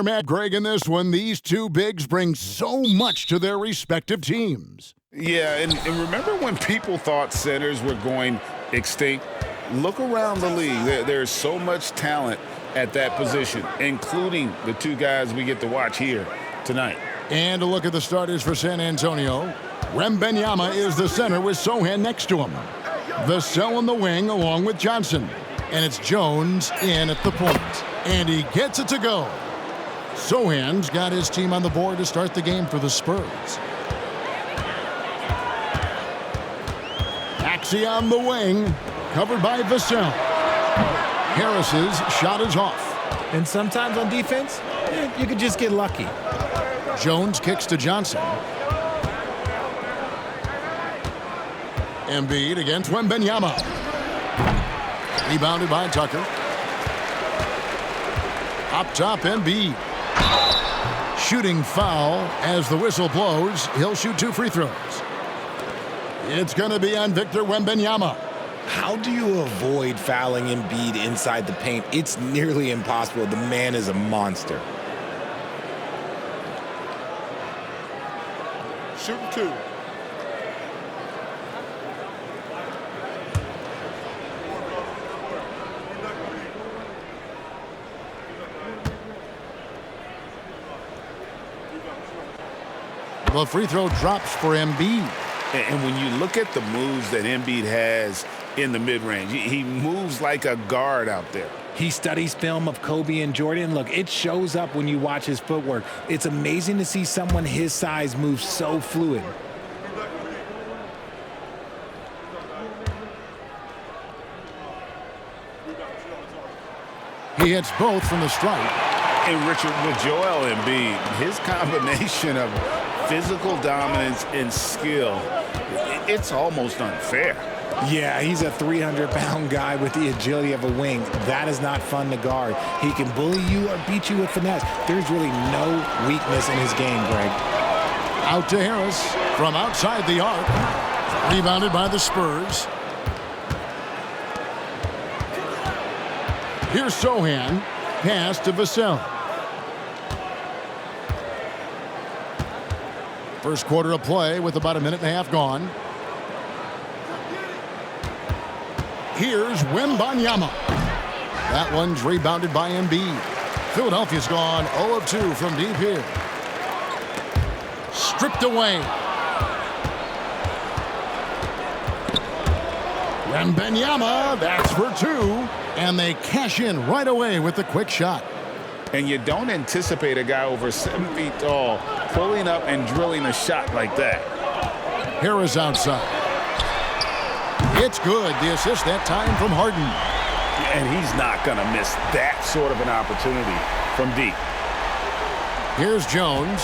Matt, Greg, in this one, these two bigs bring so much to their respective teams. Yeah, and remember when people thought centers were going extinct? Look around the league. There's so much talent at that position, including the two guys we get to watch here tonight. And a look at the starters for San Antonio. Wembanyama is the center with Sochan next to him. Vassell in the wing along with Johnson. And it's Jones in at the point. And he gets it to go. Sochan's got his team on the board to start the game for the Spurs. Maxey on the wing, covered by Vassell. Harris's shot is off. And sometimes on defense, you could just get lucky. Jones kicks to Johnson. EMBIID against Wembanyama. Rebounded by Tucker. Up top, EMBIID. Shooting foul as the whistle blows. He'll shoot 2 free throws. It's going to be on Victor Wembanyama. How do you avoid fouling EMBIID inside the paint? It's nearly impossible. The man is a monster. Shooting 2. The free throw drops for EMBIID. And when you look at the moves that EMBIID has in the mid-range, he moves like a guard out there. He studies film of Kobe and Jordan. Look, it shows up when you watch his footwork. It's amazing to see someone his size move so fluid. He hits both from the stripe. And Richard, with Joel EMBIID, his combination of physical dominance and skill, it's almost unfair. Yeah, he's a 300-pound guy with the agility of a wing. That is not fun to guard. He can bully you or beat you with finesse. There's really no weakness in his game, Greg. Out to Harris from outside the arc. Rebounded by the Spurs. Here's Sochan. Pass to Vassell. First quarter of play with about a minute and a half gone. Here's Wembanyama. That one's rebounded by EMBIID. Philadelphia's gone 0 of 2 from deep here. Stripped away. Wembanyama, that's for 2. And they cash in right away with the quick shot. And you don't anticipate a guy over 7 feet tall pulling up and drilling a shot like that. Harris outside. It's good. The assist that time from Harden. And he's not going to miss that sort of an opportunity from deep. Here's Jones.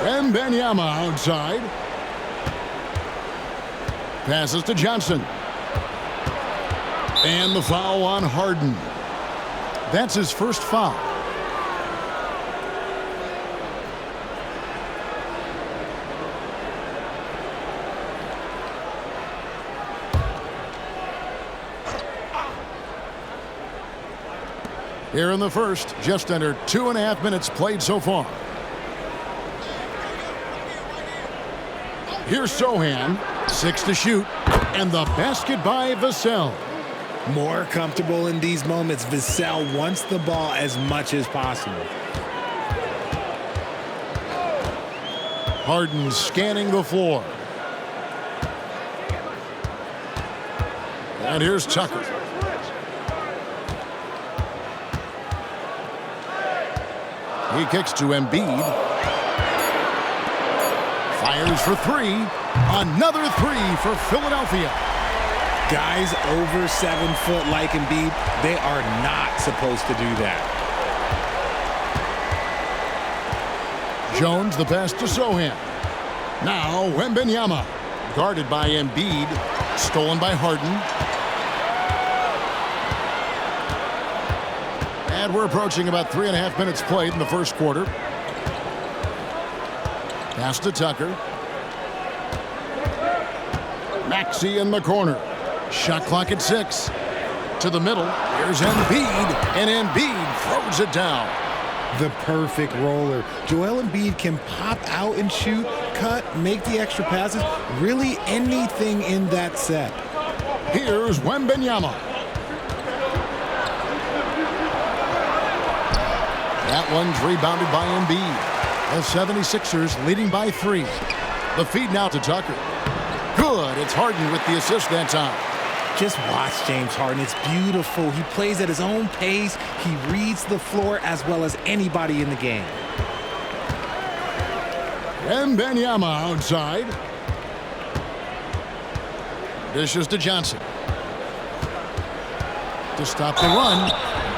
Wembanyama outside. Passes to Johnson. And the foul on Harden. That's his first foul. Here in the first, just under 2.5 minutes played so far. Here's Sochan, 6 to shoot, and the basket by Vassell. More comfortable in these moments. Vassell wants the ball as much as possible. Harden scanning the floor. And here's Tucker. He kicks to EMBIID. Fires for 3. Another 3 for Philadelphia. Guys over 7 foot like EMBIID, they are not supposed to do that. Jones the pass to Sochan. Now Wembanyama. Guarded by EMBIID. Stolen by Harden. And we're approaching about 3.5 minutes played in the first quarter. Pass to Tucker. Maxey in the corner. Shot clock at 6. To the middle. Here's Embiid, and Embiid throws it down. The perfect roller. Joel Embiid can pop out and shoot, cut, make the extra passes, really anything in that set. Here's Wembanyama. That one's rebounded by Embiid. The 76ers leading by 3. The feed now to Tucker. Good. It's Harden with the assist that time. Just watch James Harden. It's beautiful. He plays at his own pace. He reads the floor as well as anybody in the game. Wembanyama outside. Dishes to Johnson. To stop the run.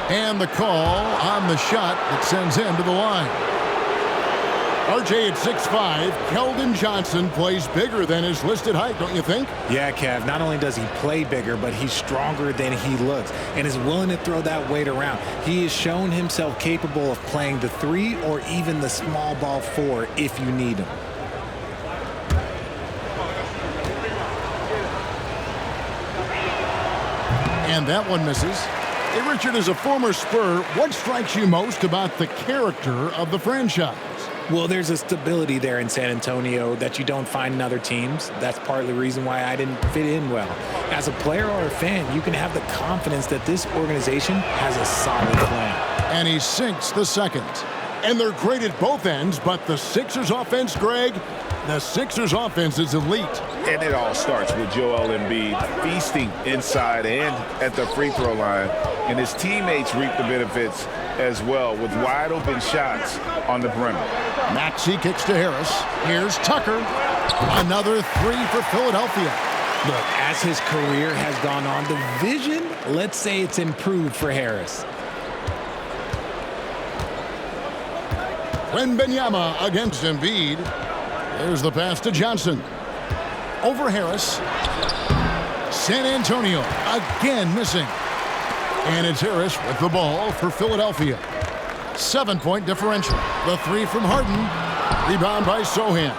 And the call on the shot that sends him to the line. RJ at 6'5", Keldon Johnson plays bigger than his listed height, don't you think? Yeah, Kev. Not only does he play bigger, but he's stronger than he looks and is willing to throw that weight around. He has shown himself capable of playing the 3 or even the small ball 4 if you need him. And that one misses. Hey, Richard, as a former Spur, what strikes you most about the character of the franchise? Well, there's a stability there in San Antonio that you don't find in other teams. That's partly the reason why I didn't fit in well. As a player or a fan, you can have the confidence that this organization has a solid plan. And he sinks the second. And they're great at both ends, but the Sixers offense, Greg, the Sixers offense is elite. And it all starts with Joel Embiid feasting inside and at the free throw line. And his teammates reap the benefits as well with wide open shots on the perimeter. Maxey kicks to Harris. Here's Tucker. Another 3 for Philadelphia. Look, as his career has gone on, the vision, let's say it's improved for Harris. Wembanyama against Embiid. There's the pass to Johnson. Over Harris. San Antonio again missing. And it's Harris with the ball for Philadelphia. 7-point differential. The 3 from Harden. Rebound by Sohan.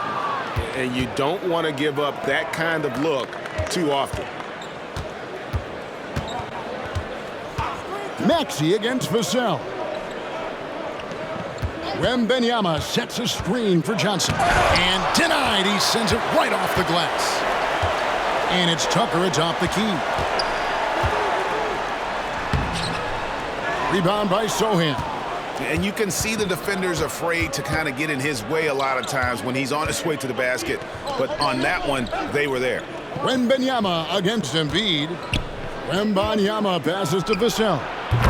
And you don't want to give up that kind of look too often. Maxey against Vassell. Wembanyama sets a screen for Johnson. And denied. He sends it right off the glass. And it's Tucker atop the key. Rebound by Sohan. And you can see the defenders afraid to kind of get in his way a lot of times when he's on his way to the basket. But on that one, they were there. Wembanyama against Embiid. Wembanyama passes to Vassell.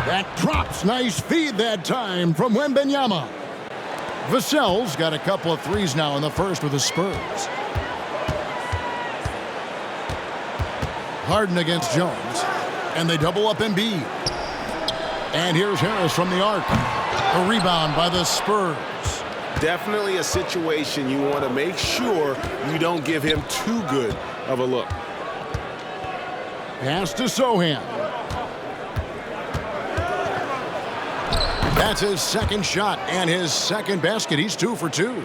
That drops. Nice feed that time from Wembanyama. Vassell's got a couple of threes now in the first with the Spurs. Harden against Jones. And they double up Embiid. And here's Harris from the arc. A rebound by the Spurs. Definitely a situation you want to make sure you don't give him too good of a look. Pass to Sohan. That's his second shot and his second basket. He's 2 for 2.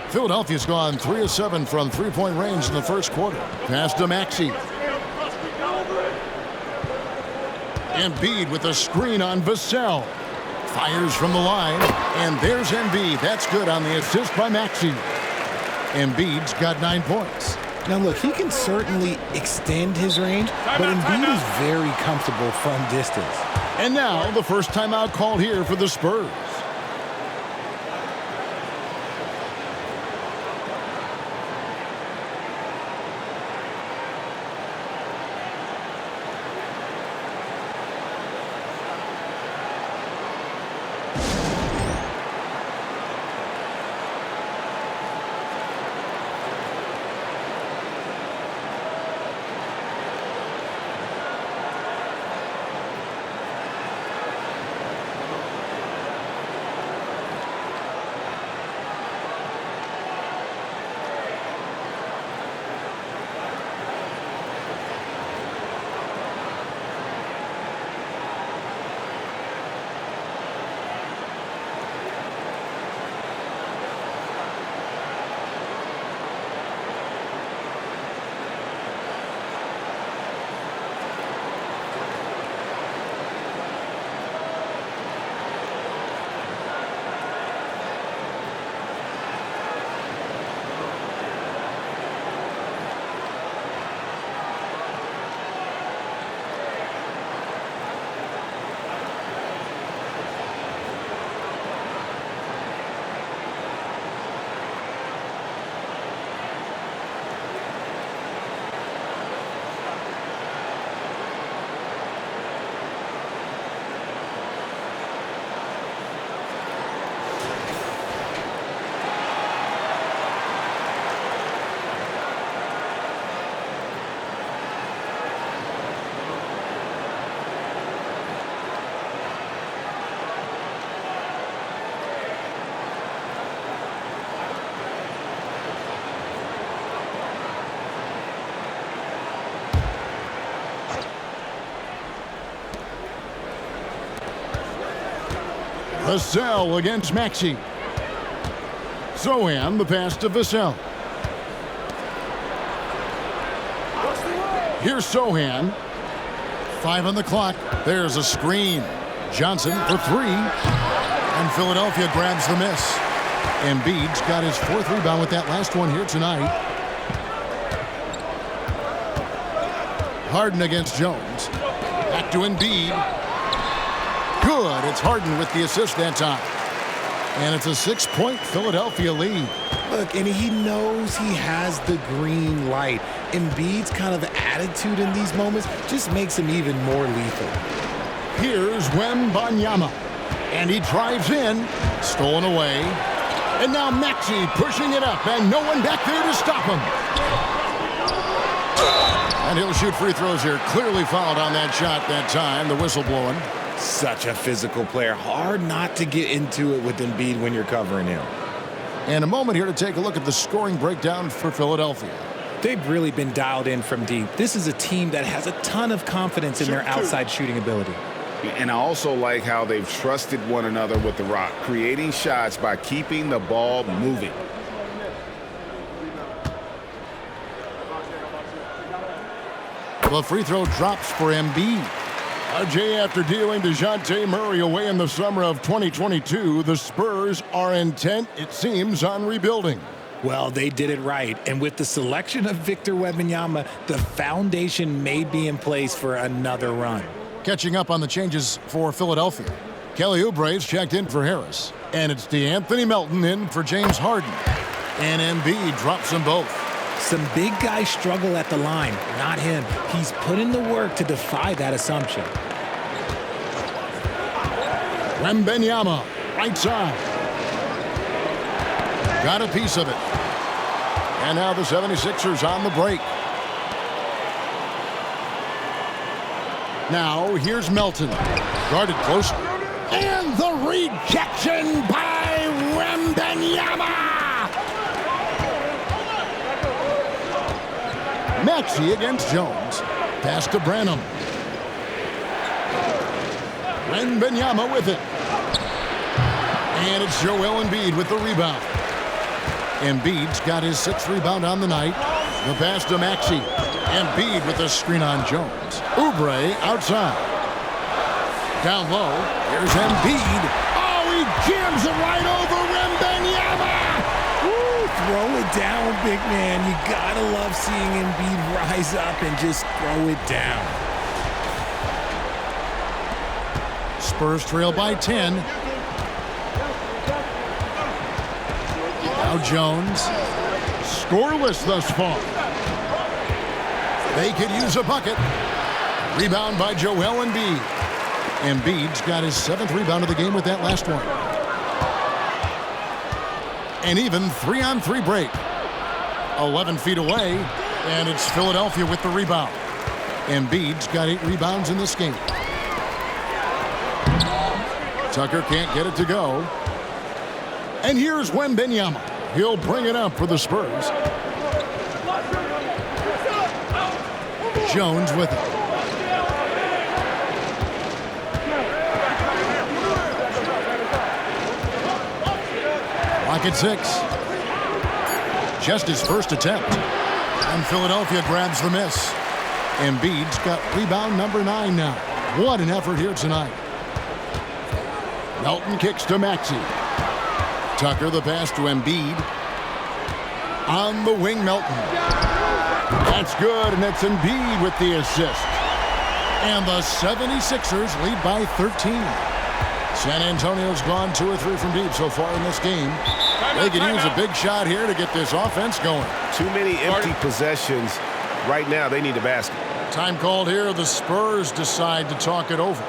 Philadelphia's gone 3 of 7 from three-point range in the first quarter. Pass to Maxey. Embiid with a screen on Vassell. Fires from the line, and there's Embiid. That's good on the assist by Maxey. Embiid's got 9 points. Now, look, he can certainly extend his range, but Embiid is very comfortable from distance. And now, the first timeout called here for the Spurs. Vassell against Maxey. Zohan, the pass to Vassell. Here's Zohan. 5 on the clock. There's a screen. Johnson for 3. And Philadelphia grabs the miss. Embiid's got his 4th rebound with that last one here tonight. Harden against Jones. Back to Embiid. Good. It's Harden with the assist that time. And it's a 6-point Philadelphia lead. Look, and he knows he has the green light. Embiid's kind of attitude in these moments just makes him even more lethal. Here's Wembanyama. And he drives in. Stolen away. And now Maxey pushing it up. And no one back there to stop him. And he'll shoot free throws here. Clearly fouled on that shot that time. The whistle blowing. Such a physical player. Hard not to get into it with Embiid when you're covering him. And a moment here to take a look at the scoring breakdown for Philadelphia. They've really been dialed in from deep. This is a team that has a ton of confidence in their outside shooting ability. And I also like how they've trusted one another with the rock, creating shots by keeping the ball moving. The free throw drops for Embiid. RJ, after dealing DeJounte Murray away in the summer of 2022, the Spurs are intent, it seems, on rebuilding. Well, they did it right. And with the selection of Victor Wembanyama, the foundation may be in place for another run. Catching up on the changes for Philadelphia. Kelly Oubre's checked in for Harris. And it's DeAnthony Melton in for James Harden. And Embiid drops them both. Some big guys struggle at the line, not him. He's put in the work to defy that assumption. Wembanyama, right side. Got a piece of it. And now the 76ers on the break. Now here's Melton. Guarded close. And the rejection by Wembanyama. Maxey against Jones. Pass to Branham. Wembanyama with it. And it's Joel Embiid with the rebound. Embiid's got his 6th rebound on the night. The pass to Maxey. Embiid with the screen on Jones. Oubre outside. Down low. Here's Embiid. Oh, he jams it right over Wembanyama. Throw it down, big man. You gotta love seeing Embiid rise up and just throw it down. Spurs trail by 10. Now Jones. Scoreless thus far. They could use a bucket. Rebound by Joel Embiid. Embiid's got his 7th rebound of the game with that last one. And even 3-on-3 break. 11 feet away, and it's Philadelphia with the rebound. Embiid's got 8 rebounds in this game. Tucker can't get it to go. And here's Wembanyama. He'll bring it up for the Spurs. Jones with it. Clock at 6. Just his first attempt. And Philadelphia grabs the miss. Embiid's got rebound number 9 now. What an effort here tonight. Melton kicks to Maxey. Tucker the pass to Embiid. On the wing, Melton. That's good, and it's Embiid with the assist. And the 76ers lead by 13. San Antonio's gone 2 or 3 from deep so far in this game. They could use a big shot here to get this offense going. Too many empty possessions. Right now, they need a basket. Time called here. The Spurs decide to talk it over.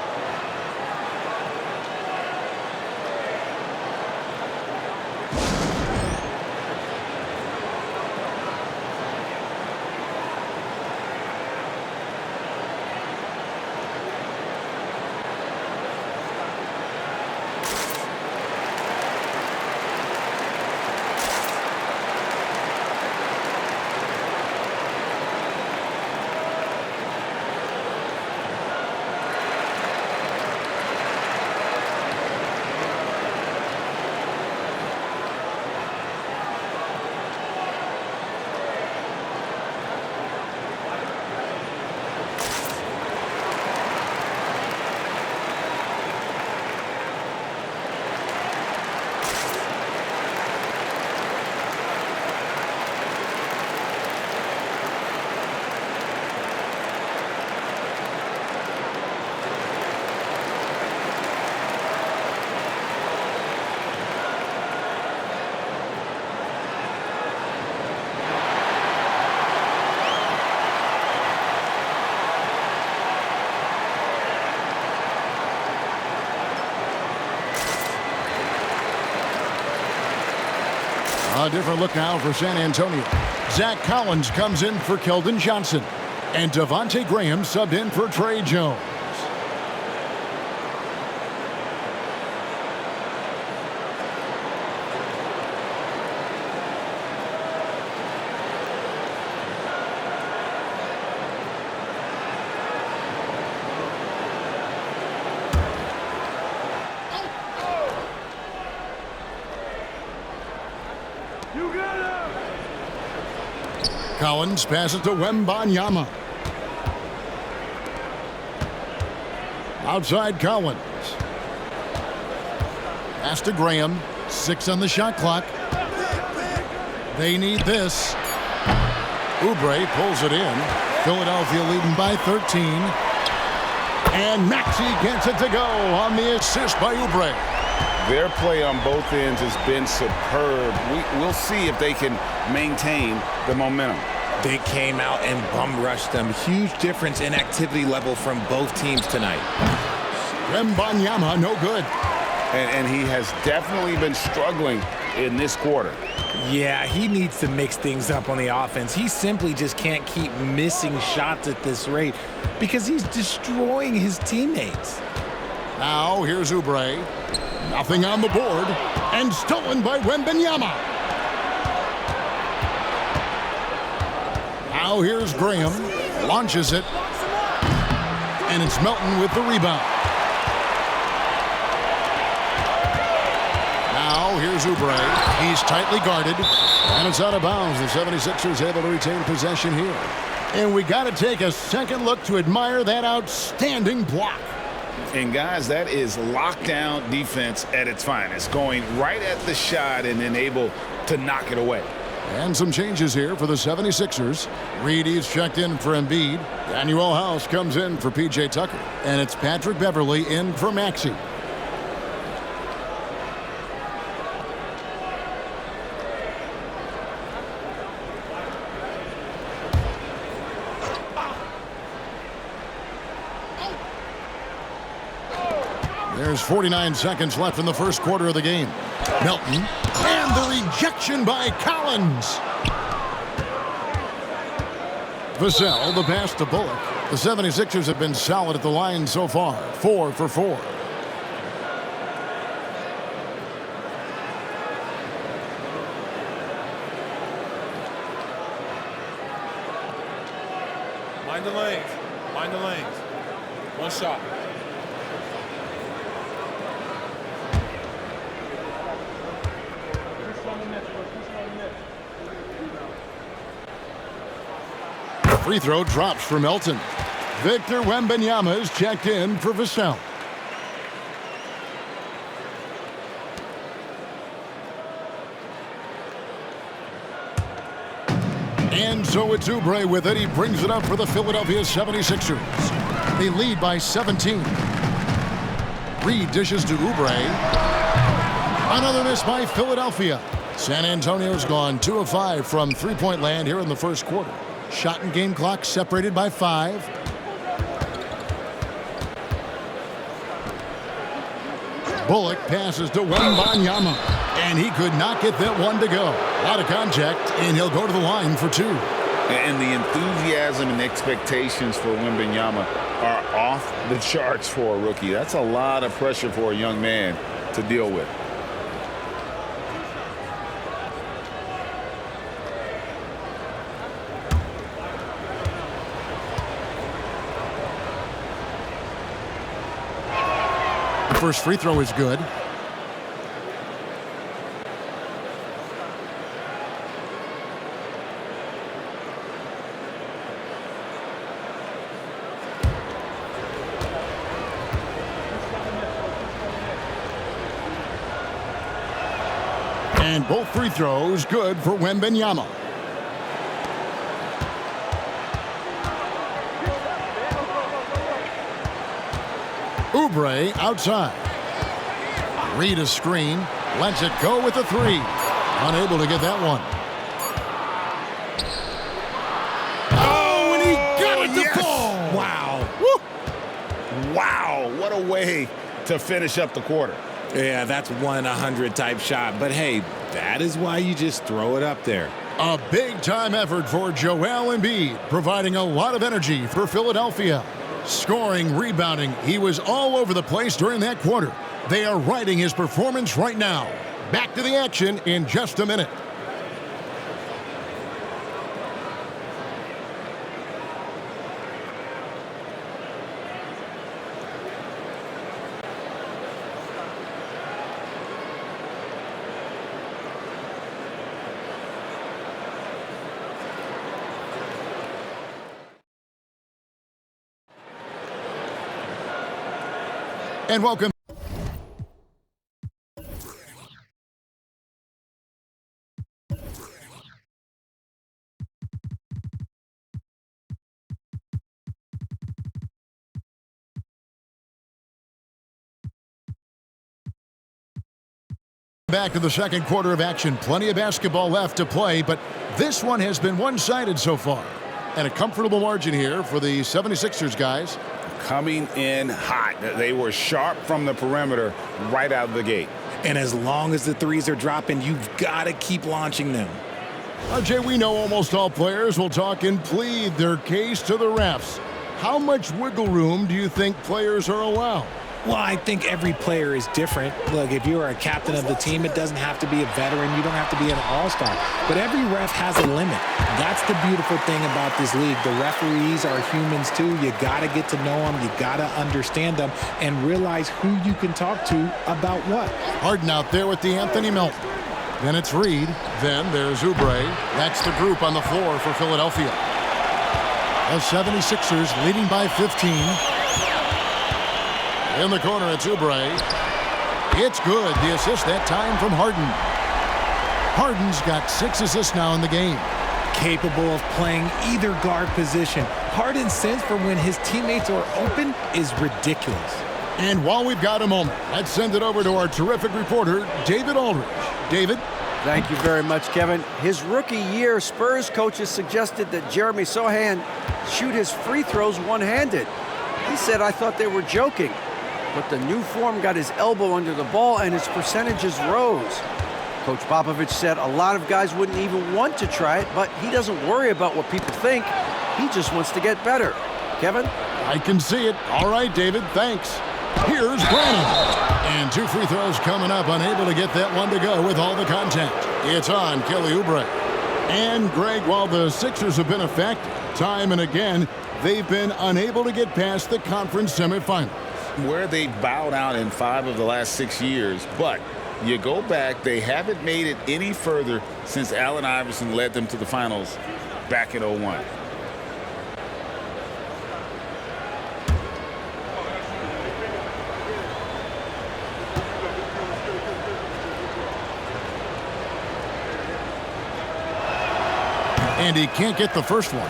A different look now for San Antonio. Zach Collins comes in for Keldon Johnson. And Devontae Graham subbed in for Trey Jones. Collins passes to WEMBY. Outside Collins. Pass to Graham. 6 on the shot clock. They need this. Oubre pulls it in. Philadelphia leading by 13. And Maxey gets it to go on the assist by Oubre. Their play on both ends has been superb. We'll see if they can maintain the momentum. They came out and bum rushed them. Huge difference in activity level from both teams tonight. WEMBY, no good. And he has definitely been struggling in this quarter. Yeah, he needs to mix things up on the offense. He simply just can't keep missing shots at this rate because he's destroying his teammates. Now here's Oubre. Nothing on the board. And stolen by WEMBY. Now here's Graham. Launches it. And it's Melton with the rebound. Now here's Oubre. He's tightly guarded. And it's out of bounds. The 76ers able to retain possession here. And we got to take a second look to admire that outstanding block. And guys, that is lockdown defense at its finest. Going right at the shot and then able to knock it away. And some changes here for the 76ers. Reedy's checked in for Embiid. Daniel House comes in for P.J. Tucker. And it's Patrick Beverley in for Maxey. There's 49 seconds left in the first quarter of the game. Melton. And the rejection by Collins. Vassell, the pass to Bullock. The 76ers have been solid at the line so far. 4 for 4. Mind the lanes. Mind the lanes. One shot. Free throw drops for Melton. Victor Wembanyama is checked in for Vassell. And so it's Oubre with it. He brings it up for the Philadelphia 76ers. They lead by 17. Reed dishes to Oubre. Another miss by Philadelphia. San Antonio's gone 2 of 5 from three-point land here in the first quarter. Shot and game clock separated by 5. Bullock passes to Wembanyama, and he could not get that one to go. A lot of contact, and he'll go to the line for 2. And the enthusiasm and expectations for Wembanyama are off the charts for a rookie. That's a lot of pressure for a young man to deal with. First free throw is good. And both free throws good for Wembanyama. Oubre outside. Reed a screen. Lets it go with the 3. Unable to get that one. Oh, and he got it to fall. Wow. Woo. Wow, what a way to finish up the quarter. Yeah, that's 1-100 type shot. But, hey, that is why you just throw it up there. A big-time effort for Joel Embiid, providing a lot of energy for Philadelphia. Scoring, rebounding, he was all over the place during that quarter. They are riding his performance right now. Back to the action in just a minute. And welcome back to the second quarter of action. Plenty of basketball left to play, but this one has been one-sided so far. And a comfortable margin here for the 76ers guys. Coming in hot. They were sharp from the perimeter right out of the gate. And as long as the threes are dropping, you've got to keep launching them. Jay, we know almost all players will talk and plead their case to the refs. How much wiggle room do you think players are allowed? Well, I think every player is different. Look, if you're a captain of the team, it doesn't have to be a veteran. You don't have to be an all-star. But every ref has a limit. That's the beautiful thing about this league. The referees are humans, too. You got to get to know them. You got to understand them and realize who you can talk to about what. Harden out there with the Anthony Melton. Then it's Reed. Then there's Oubre. That's the group on the floor for Philadelphia. The 76ers leading by 15. In the corner, it's Oubre. It's good. The assist that time from Harden. Harden's got 6 assists now in the game. Capable of playing either guard position. Harden's sense for when his teammates are open is ridiculous. And while we've got a moment, let's send it over to our terrific reporter, David Aldridge. David? Thank you very much, Kevin. His rookie year, Spurs coaches suggested that Jeremy Sohan shoot his free throws one-handed. He said, "I thought they were joking." But the new form got his elbow under the ball and his percentages rose. Coach Popovich said a lot of guys wouldn't even want to try it, but he doesn't worry about what people think. He just wants to get better. Kevin? I can see it. All right, David, thanks. Here's Brandon. And 2 free throws coming up, unable to get that one to go with all the contact. It's on Kelly Oubre. And, Greg, while the Sixers have been effective time and again, they've been unable to get past the conference semifinals. Where they bowed out in 5 of the last 6 years, but you go back, they haven't made it any further since Allen Iverson led them to the finals back in 01. And he can't get the first one.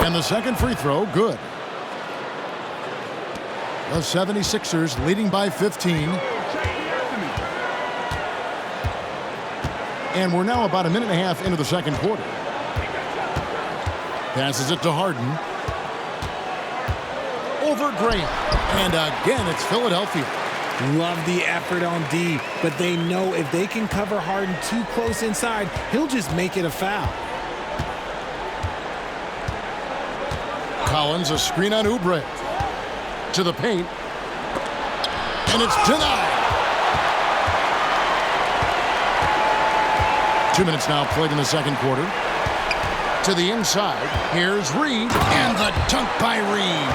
And the second free throw, good. The 76ers leading by 15. And we're now about a minute and a half into the second quarter. Passes it to Harden. Over Graham. And again, it's Philadelphia. Love the effort on D, but they know if they can cover Harden too close inside, he'll just make it a foul. Collins, a screen on Oubre. To the paint. And it's denied. 2 minutes now played in the second quarter. To the inside. Here's Reed. And the dunk by Reed.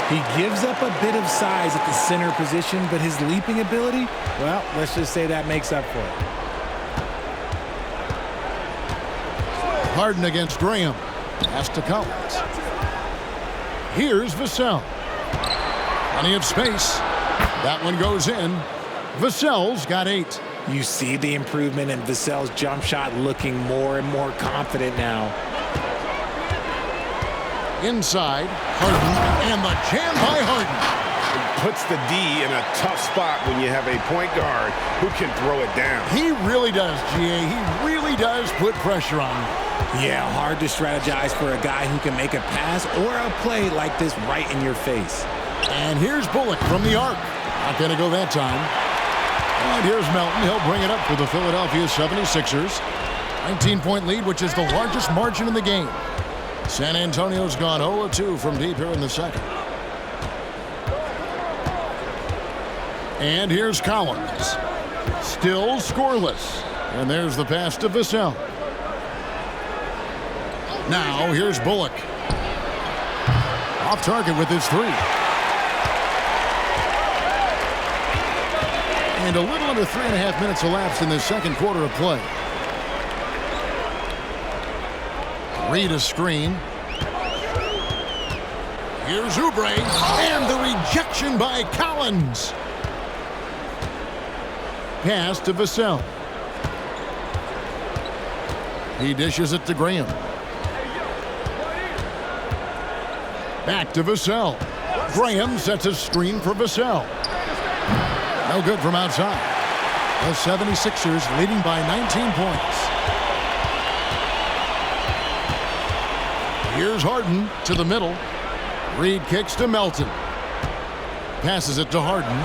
He gives up a bit of size at the center position, but his leaping ability, well, let's just say that makes up for it. Harden against Graham. Pass to Collins. Here's Vassell. Plenty of space. That one goes in. Vassell's got 8. You see the improvement in Vassell's jump shot, looking more and more confident now. Inside, Harden, and the jam by Harden. Puts the D in a tough spot when you have a point guard who can throw it down. He really does, GA. He really does put pressure on him. Yeah, hard to strategize for a guy who can make a pass or a play like this right in your face. And here's Bullock from the arc. Not going to go that time. And here's Melton. He'll bring it up for the Philadelphia 76ers. 19-point lead, which is the largest margin in the game. San Antonio's gone 0-2 from deep here in the second. And here's Collins. Still scoreless. And there's the pass to Vassell. Now here's Bullock. Off target with his three. And a little under 3.5 minutes elapsed in the second quarter of play. Read a screen. Here's Oubre. And the rejection by Collins. Pass to Vassell. He dishes it to Graham. Back to Vassell. Graham sets a screen for Vassell. No good from outside. The 76ers leading by 19 points. Here's Harden to the middle. Reed kicks to Melton. Passes it to Harden.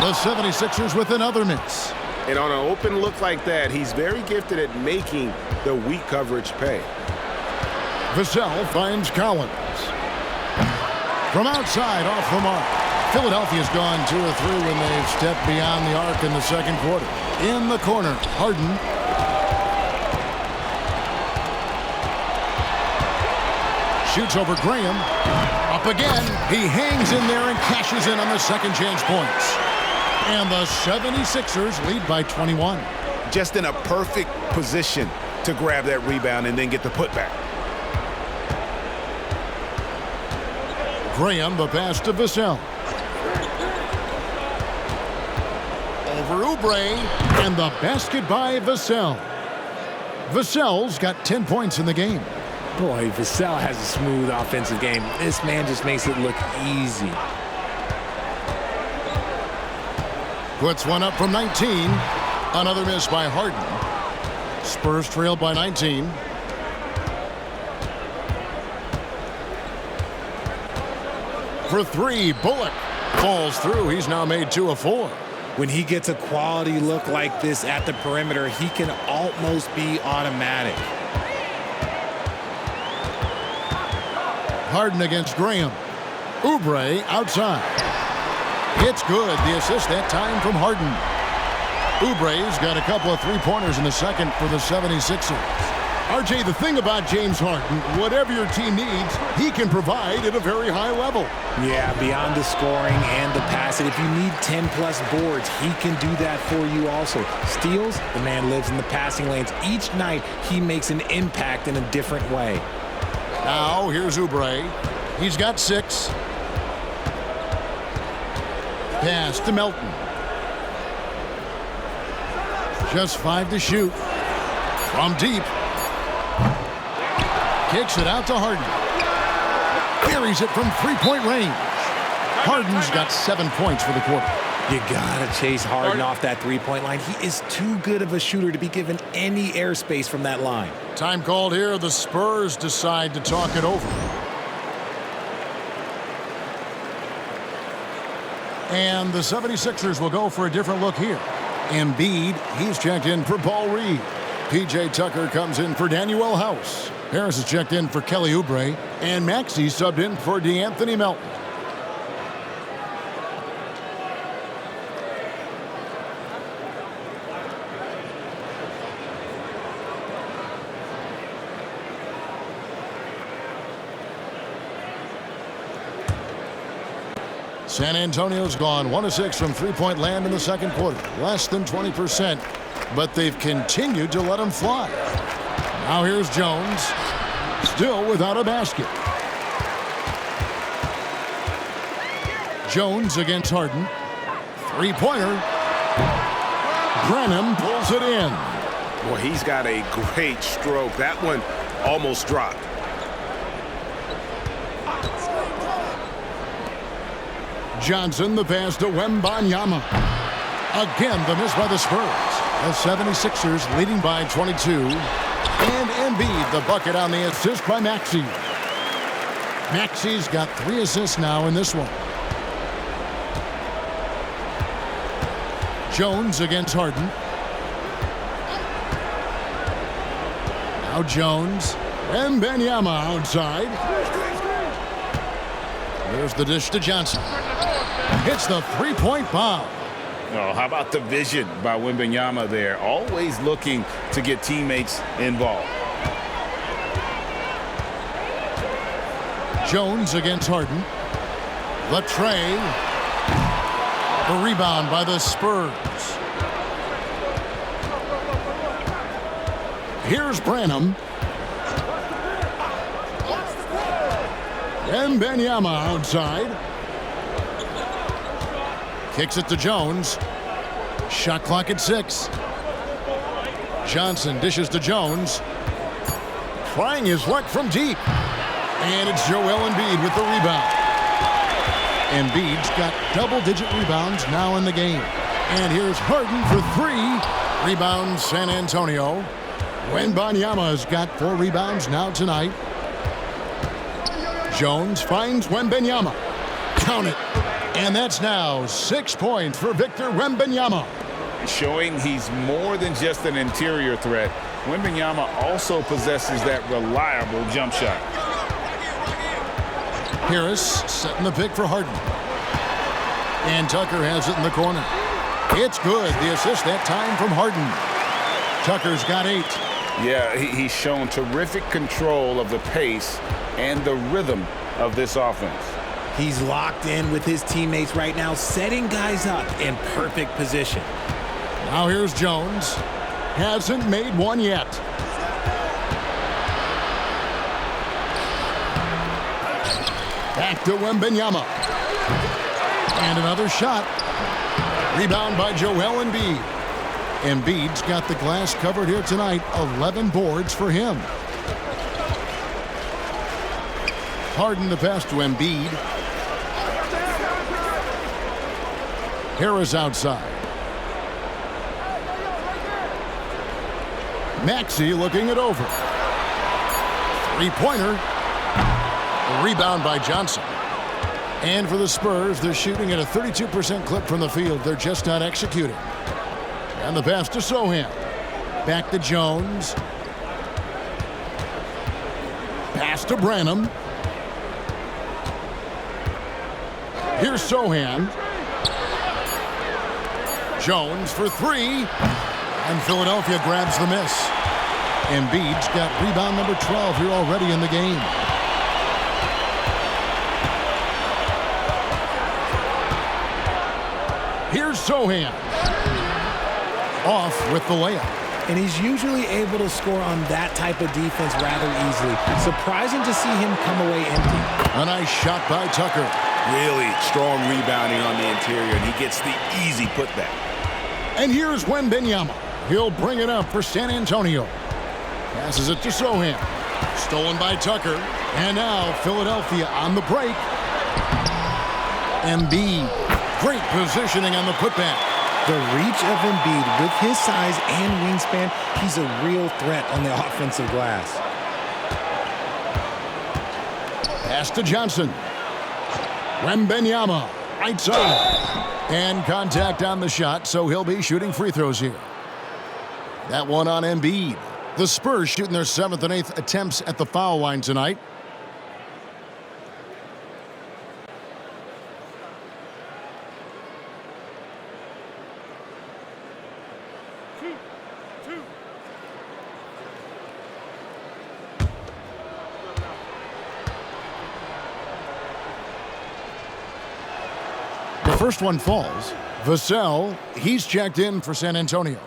The 76ers with another miss. And on an open look like that, he's very gifted at making the weak coverage pay. Vassell finds Collins. From outside, off the mark. Philadelphia's gone 2 of 3 when they've stepped beyond the arc in the second quarter. In the corner, Harden. Shoots over Graham. Up again. He hangs in there and cashes in on the second chance points. And the 76ers lead by 21. Just in a perfect position to grab that rebound and then get the putback. Graham, the pass to Vassell. Over Oubre, and the basket by Vassell. Vassell's got 10 points in the game. Boy, Vassell has a smooth offensive game. This man just makes it look easy. Puts one up from 19. Another miss by Harden. Spurs trail by 19. For three, Bullock falls through. He's now made 2 of 4. When he gets a quality look like this at the perimeter, he can almost be automatic. Harden against Graham. Oubre outside. It's good. The assist that time from Harden. Oubre's got a couple of three-pointers in the second for the 76ers. RJ, the thing about James Harden, whatever your team needs, he can provide at a very high level. Yeah, beyond the scoring and the passing, if you need 10-plus boards, he can do that for you also. Steals, the man lives in the passing lanes. Each night, he makes an impact in a different way. Now, here's Oubre. He's got 6. Pass to Melton. Just 5 to shoot. From deep. Kicks it out to Harden. Carries it from three-point range. Harden's got 7 points for the quarter. You gotta chase Harden off that three-point line. He is too good of a shooter to be given any airspace from that line. Time called here. The Spurs decide to talk it over. And the 76ers will go for a different look here. EMBIID, he's checked in for Paul Reed. P.J. Tucker comes in for Danuel House. Harris is checked in for Kelly Oubre. And Maxey subbed in for DeAnthony Melton. San Antonio's gone 1 of 6 from three-point land in the second quarter. Less than 20%, but they've continued to let them fly. Now here's Jones, still without a basket. Jones against Harden. Three-pointer, Branham pulls it in. Boy, he's got a great stroke. That one almost dropped. Johnson, the pass to Wembanyama. Again, the miss by the Spurs. The 76ers leading by 22. And EMBIID, the bucket on the assist by Maxey. Maxey's got 3 assists now in this one. Jones against Harden. Now Jones. Wembanyama outside. There's the dish to Johnson. Hits the three-point bomb. Oh, how about the vision by Wembanyama there? Always looking to get teammates involved. Jones against Harden. The tray. The rebound by the Spurs. Here's Branham. Wembanyama outside. Kicks it to Jones. Shot clock at 6. Johnson dishes to Jones. Trying his luck from deep. And it's Joel Embiid with the rebound. Embiid's got double-digit rebounds now in the game. And here's Harden for 3. Rebound San Antonio. Wembanyama's got 4 rebounds now tonight. Jones finds Wembanyama. Count it. And that's now 6 points for Victor Wembanyama. Showing he's more than just an interior threat. Wembanyama also possesses that reliable jump shot. Harris setting the pick for Harden. And Tucker has it in the corner. It's good. The assist that time from Harden. Tucker's got 8. Yeah, he's shown terrific control of the pace and the rhythm of this offense. He's locked in with his teammates right now, setting guys up in perfect position. Now here's Jones. Hasn't made one yet. Back to Wembanyama. And another shot. Rebound by Joel Embiid. Embiid's got the glass covered here tonight. 11 boards for him. Harden the pass to Embiid. Harris outside. Maxey looking it over. Three-pointer. Rebound by Johnson. And for the Spurs, they're shooting at a 32% clip from the field. They're just not executing. And the pass to Sohan. Back to Jones. Pass to Branham. Here's Sohan. Jones for 3. And Philadelphia grabs the miss. Embiid's got rebound number 12 here already in the game. Here's Sohan. Off with the layup. And he's usually able to score on that type of defense rather easily. Surprising to see him come away empty. A nice shot by Tucker. Really strong rebounding on the interior, and he gets the easy putback. And here's Wembanyama. He'll bring it up for San Antonio. Passes it to Sohan. Stolen by Tucker. And now Philadelphia on the break. Embiid. Great positioning on the putback. The reach of Embiid with his size and wingspan, he's a real threat on the offensive glass. Pass to Johnson. Wembanyama. Right side. And contact on the shot, so he'll be shooting free throws here. That one on Embiid. The Spurs shooting their 7th and 8th attempts at the foul line tonight. The first one falls. Vassell, he's checked in for San Antonio.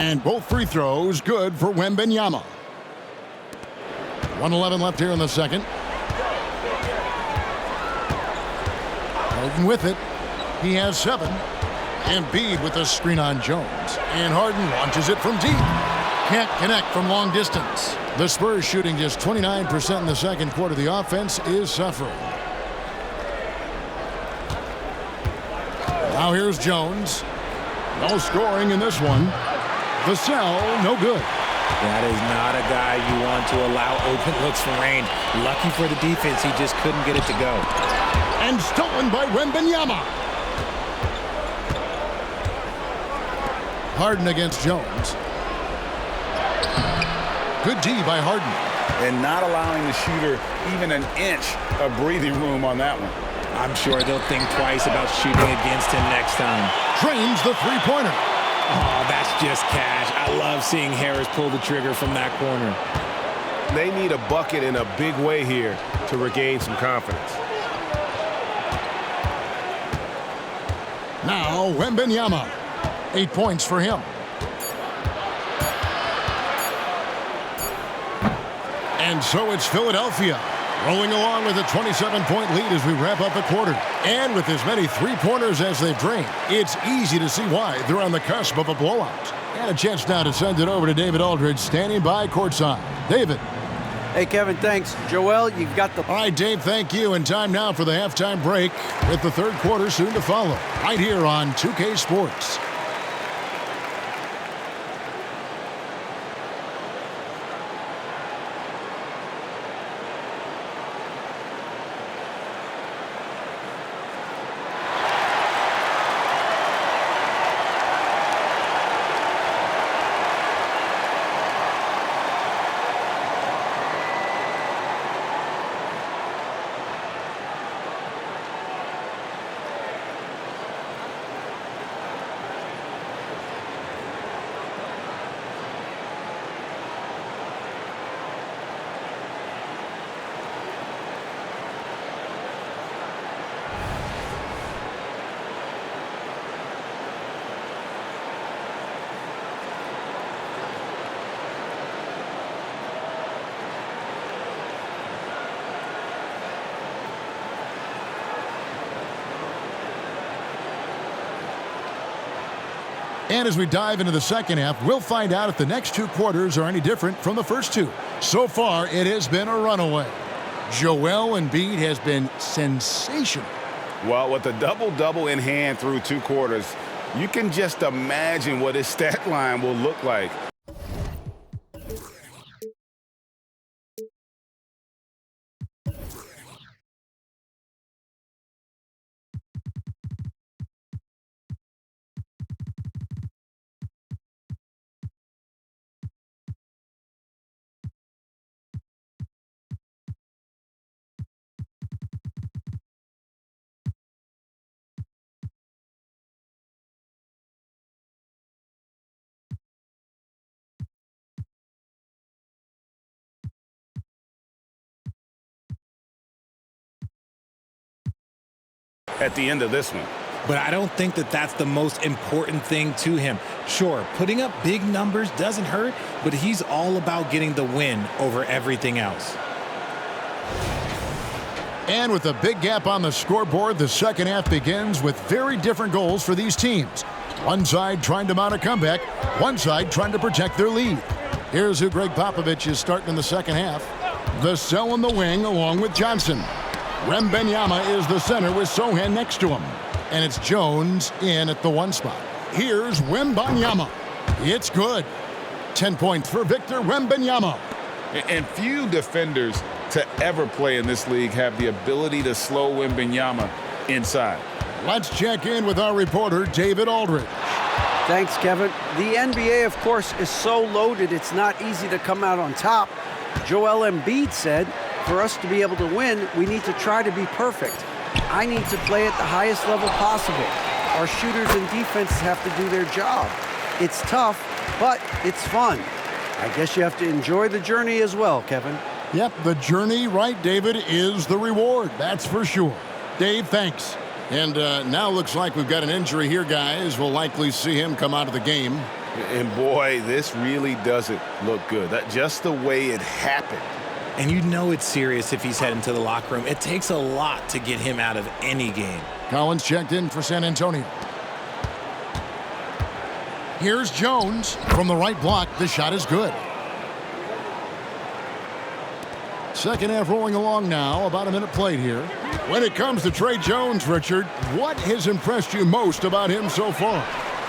And both free throws good for Wembanyama. 1:11 left here in the second. Harden with it. He has 7. EMBIID with the screen on Jones. And Harden launches it from deep. Can't connect from long distance. The Spurs shooting just 29% in the second quarter. The offense is suffering. Now here's Jones. No scoring in this one. Vassell, no good. That is not a guy you want to allow open looks for rain. Lucky for the defense, he just couldn't get it to go. And stolen by Wembanyama. Harden against Jones. Good D by Harden. And not allowing the shooter even an inch of breathing room on that one. I'm sure they'll think twice about shooting against him next time. Drains the three-pointer. Oh, that's just cash. I love seeing Harris pull the trigger from that corner. They need a bucket in a big way here to regain some confidence. Now Wembanyama. 8 points for him. And so it's Philadelphia rolling along with a 27-point lead as we wrap up the quarter. And with as many three-pointers as they've drained, it's easy to see why they're on the cusp of a blowout. And a chance now to send it over to David Aldridge, standing by courtside. David. Hey, Kevin, thanks. Joel, you've got the... All right, Dave, thank you. And time now for the halftime break with the third quarter soon to follow. Right here on 2K Sports. And as we dive into the second half, we'll find out if the next two quarters are any different from the first two. So far, it has been a runaway. Joel Embiid has been sensational. Well, with a double-double in hand through two quarters, you can just imagine what his stat line will look like. At the end of this one. But I don't think that that's the most important thing to him. Sure, putting up big numbers doesn't hurt, but he's all about getting the win over everything else. And with a big gap on the scoreboard, the second half begins with very different goals for these teams. One side trying to mount a comeback, one side trying to protect their lead. Here's who Greg Popovich is starting in the second half. Vassell in the wing along with Johnson. Wembanyama is the center with Sohan next to him. And it's Jones in at the one spot. Here's Wembanyama. It's good. 10 points for Victor Wembanyama. And few defenders to ever play in this league have the ability to slow Wembanyama inside. Let's check in with our reporter, David Aldridge. Thanks, Kevin. The NBA, of course, is so loaded it's not easy to come out on top. Joel Embiid said, for us to be able to win, we need to try to be perfect. I need to play at the highest level possible. Our shooters and defenses have to do their job. It's tough, but it's fun. I guess you have to enjoy the journey as well, Kevin. Yep, the journey, right, David, is the reward. That's for sure. Dave, thanks. And now looks like we've got an injury here, guys. We'll likely see him come out of the game. And boy, this really doesn't look good. Just the way it happened. And you know it's serious if he's heading to the locker room. It takes a lot to get him out of any game. Collins checked in for San Antonio. Here's Jones from the right block. The shot is good. Second half rolling along now. About a minute played here. When it comes to Trey Jones, Richard, what has impressed you most about him so far?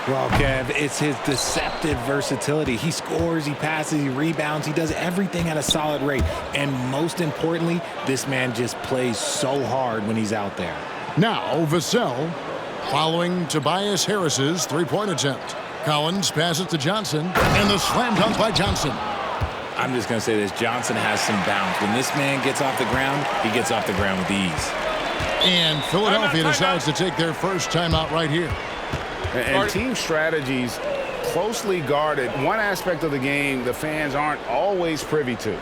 Well, Kev, it's his deceptive versatility. He scores, he passes, he rebounds, he does everything at a solid rate. And most importantly, this man just plays so hard when he's out there. Now, Vassell following Tobias Harris's three-point attempt. Collins passes to Johnson, and the slam dunk by Johnson. I'm just going to say this. Johnson has some bounce. When this man gets off the ground, he gets off the ground with ease. And Philadelphia decides to take their first timeout right here. And team strategies closely guarded. One aspect of the game the fans aren't always privy to.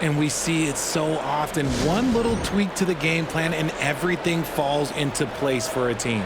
And we see it so often. One little tweak to the game plan and everything falls into place for a team.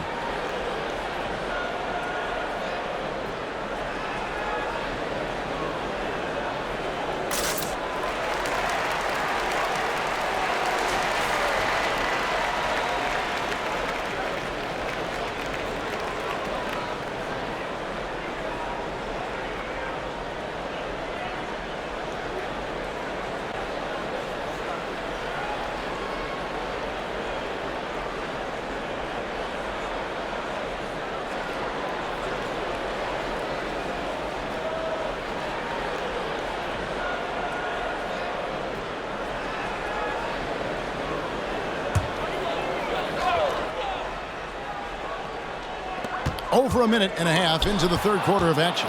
Over a minute and a half into the third quarter of action.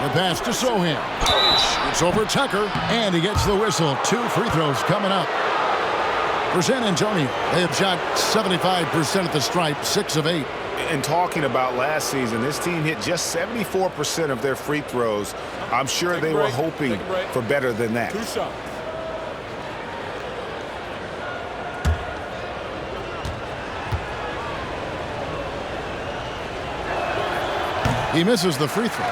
The pass to Sohan. It's over Tucker, and he gets the whistle. 2 free throws coming up. For San Antonio, they have shot 75% at the stripe, 6 of 8. And talking about last season, this team hit just 74% of their free throws. I'm sure they were hoping for better than that. 2 shots. He misses the free throw.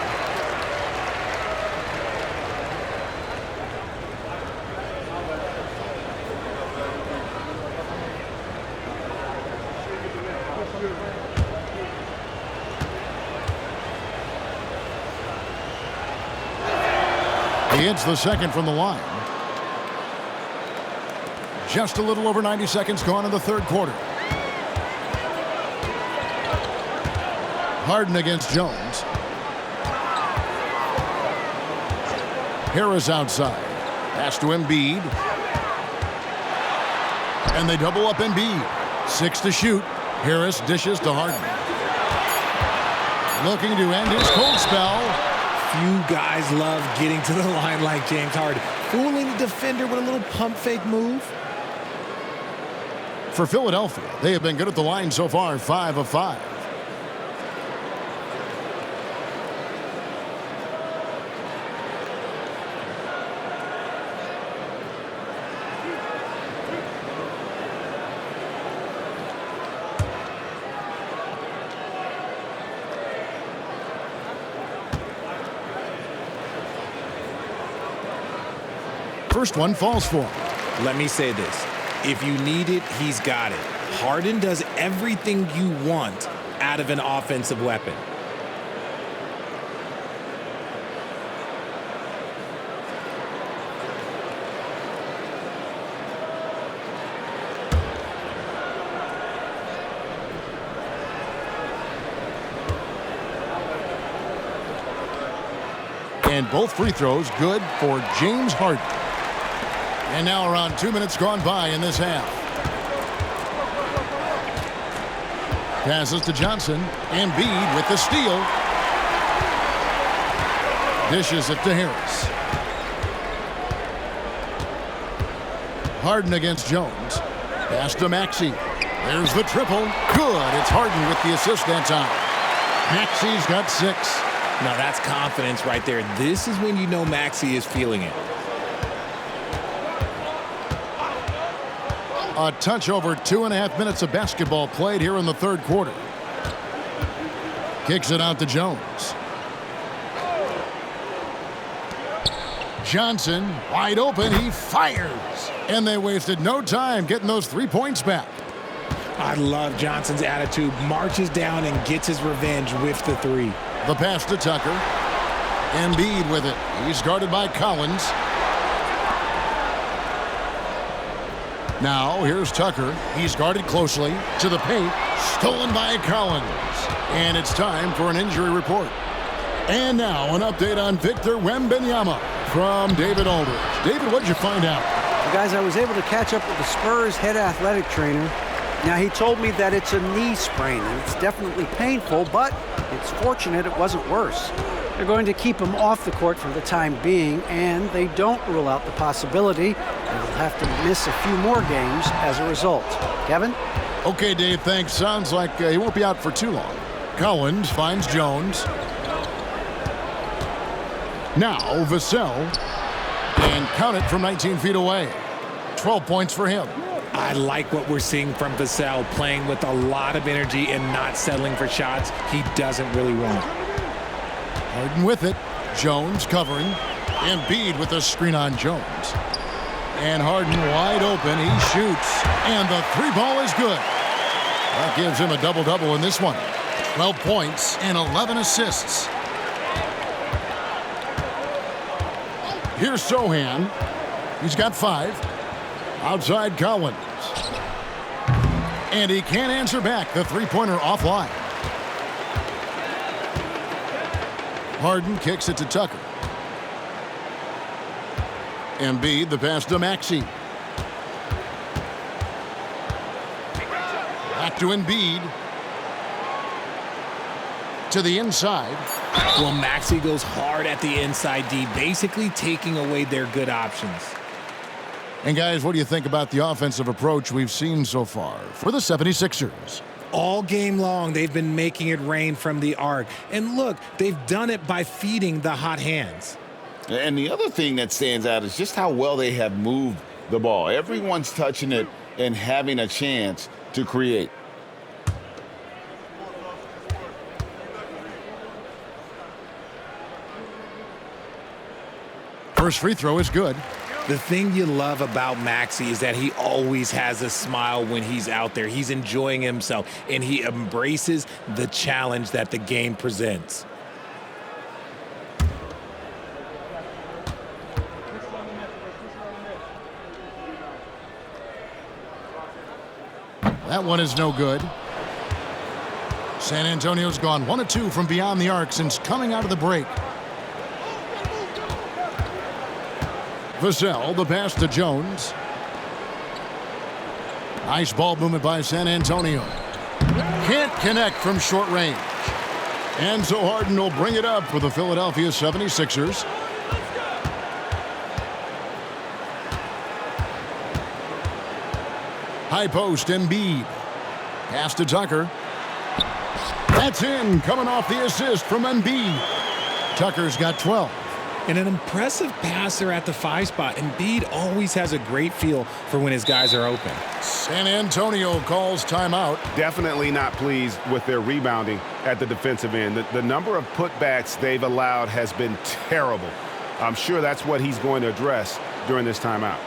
He hits the second from the line. Just a little over 90 seconds gone in the third quarter. Harden against Jones. Harris outside. Pass to EMBIID. And they double up EMBIID. 6 to shoot. Harris dishes to Harden. Looking to end his cold spell. Few guys love getting to the line like James Harden. Fooling the defender with a little pump fake move. For Philadelphia, they have been good at the line so far, 5 of 5. First one falls for him. Let me say this. If you need it, he's got it. Harden does everything you want out of an offensive weapon. And both free throws good for James Harden. And now around 2 minutes gone by in this half. Passes to Johnson. EMBIID with the steal. Dishes it to Harris. Harden against Jones. Pass to Maxey. There's the triple. Good. It's Harden with the assist that time. Maxey's got 6. Now that's confidence right there. This is when you know Maxey is feeling it. A touch over 2.5 minutes of basketball played here in the third quarter. Kicks it out to Jones. Johnson, wide open, he fires. And they wasted no time getting those 3 points back. I love Johnson's attitude. Marches down and gets his revenge with the 3. The pass to Tucker. EMBIID with it. He's guarded by Collins. Now, here's Tucker. He's guarded closely to the paint. Stolen by Collins. And it's time for an injury report. And now, an update on Victor Wembanyama from David Aldridge. David, what did you find out? Well, guys, I was able to catch up with the Spurs head athletic trainer. Now, he told me that it's a knee sprain, and it's definitely painful, but it's fortunate it wasn't worse. They're going to keep him off the court for the time being, and they don't rule out the possibility that he'll have to miss a few more games as a result. Kevin? Okay, Dave, thanks. Sounds like he won't be out for too long. Collins finds Jones. Now, Vassell. And count it from 19 feet away. 12 points for him. I like what we're seeing from Vassell, playing with a lot of energy and not settling for shots he doesn't really want. Harden with it. Jones covering. EMBIID with the screen on Jones. And Harden wide open. He shoots. And the 3-ball is good. That gives him a double-double in this one. 12 points and 11 assists. Here's Sohan. He's got 5. Outside Collins. And he can't answer back. The 3-pointer offline. Harden kicks it to Tucker. EMBIID, the pass to Maxey. Back to EMBIID. To the inside. Well, Maxey goes hard at the inside D, basically taking away their good options. And guys, what do you think about the offensive approach we've seen so far for the 76ers? All game long, they've been making it rain from the arc. And look, they've done it by feeding the hot hands. And the other thing that stands out is just how well they have moved the ball. Everyone's touching it and having a chance to create. First free throw is good. The thing you love about Maxey is that he always has a smile when he's out there. He's enjoying himself, and he embraces the challenge that the game presents. That one is no good. San Antonio's gone 1 of 2 from beyond the arc since coming out of the break. Vassell, the pass to Jones. Nice ball movement by San Antonio. Can't connect from short range. And so Harden will bring it up for the Philadelphia 76ers. High post, EMBIID. Pass to Tucker. That's in, coming off the assist from EMBIID. Tucker's got 12. And an impressive passer at the 5 spot. EMBIID always has a great feel for when his guys are open. San Antonio calls timeout. Definitely not pleased with their rebounding at the defensive end. The number of putbacks they've allowed has been terrible. I'm sure that's what he's going to address during this timeout.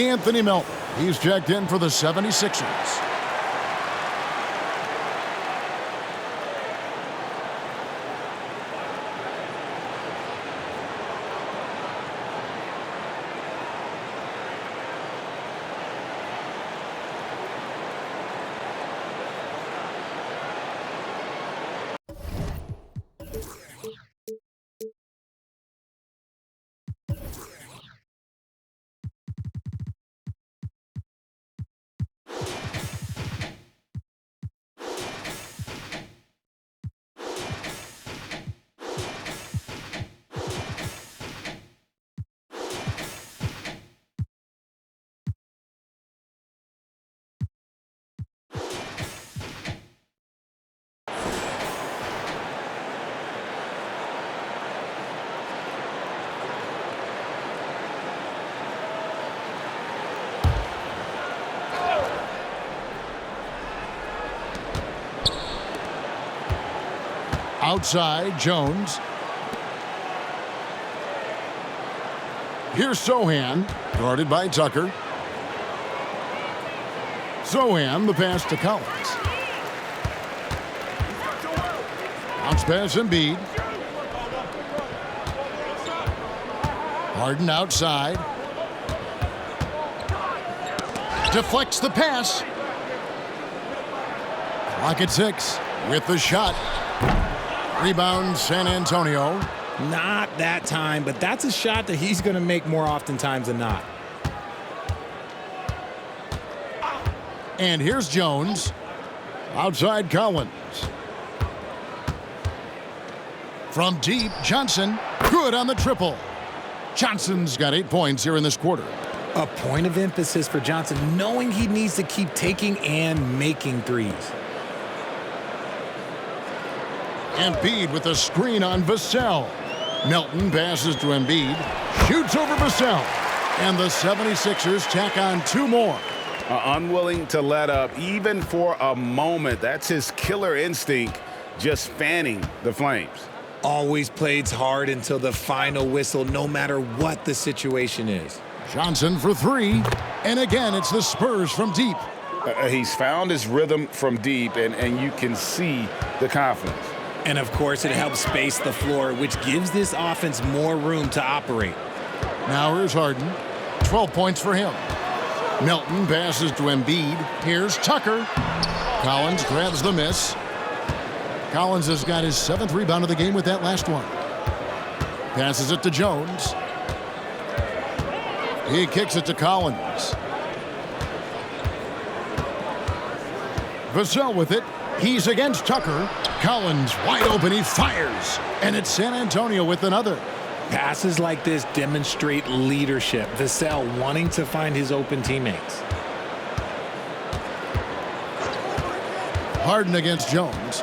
Anthony Melton. He's checked in for the 76ers. Outside, Jones. Here's Sohan, guarded by Tucker. Sohan, the pass to Collins. Bounce pass EMBIID. Harden outside. Deflects the pass. Clock at 6 with the shot. Rebound, San Antonio. Not that time, but that's a shot that he's going to make more oftentimes than not. And here's Jones. Outside Collins. From deep, Johnson. Good on the triple. Johnson's got 8 points here in this quarter. A point of emphasis for Johnson, knowing he needs to keep taking and making threes. EMBIID with a screen on Vassell. Melton passes to EMBIID. Shoots over Vassell. And the 76ers tack on 2 more. Unwilling to let up even for a moment. That's his killer instinct, just fanning the flames. Always plays hard until the final whistle, no matter what the situation is. Johnson for 3. And again, it's the Spurs from deep. He's found his rhythm from deep, and you can see the confidence. And, of course, it helps space the floor, which gives this offense more room to operate. Now here's Harden. 12 points for him. Melton passes to EMBIID. Here's Tucker. Collins grabs the miss. Collins has got his 7th rebound of the game with that last one. Passes it to Jones. He kicks it to Collins. Vassell with it. He's against Tucker. Collins wide open. He fires. And it's San Antonio with another. Passes like this demonstrate leadership. Vassell wanting to find his open teammates. Harden against Jones.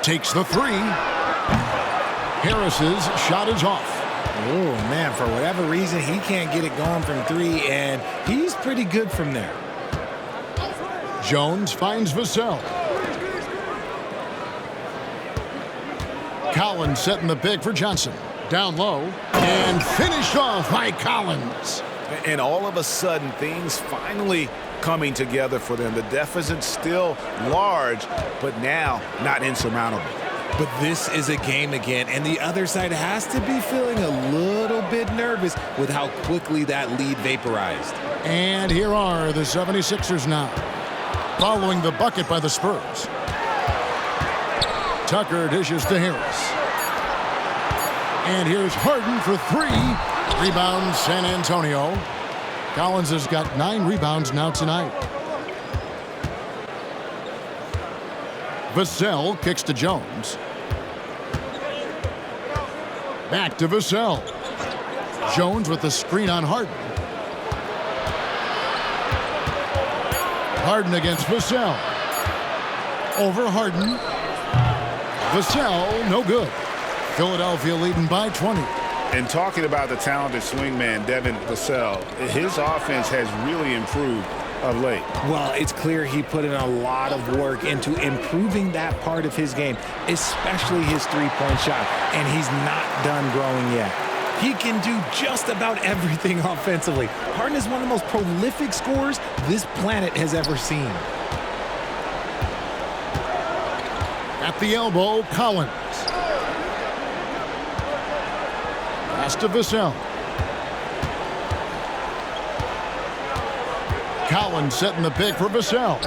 Takes the 3. Harris's shot is off. Oh, man, for whatever reason, he can't get it going from 3, and he's pretty good from there. Jones finds Vassell. Collins setting the pick for Johnson. Down low and finished off by Collins. And all of a sudden, things finally coming together for them. The deficit's still large, but now not insurmountable. But this is a game again, and the other side has to be feeling a little bit nervous with how quickly that lead vaporized. And here are the 76ers now, following the bucket by the Spurs. Tucker dishes to Harris. And here's Harden for 3. Rebound, San Antonio. Collins has got 9 rebounds now tonight. Vassell kicks to Jones. Back to Vassell. Jones with the screen on Harden. Harden against Vassell. Over Harden. Vassell, no good. Philadelphia leading by 20. And talking about the talented swingman, Devin Vassell, his offense has really improved of late. Well, it's clear he put in a lot of work into improving that part of his game, especially his three-point shot, and he's not done growing yet. He can do just about everything offensively. Harden is one of the most prolific scorers this planet has ever seen. At the elbow, Collins. Pass to Vassell. Collins setting the pick for Vassell.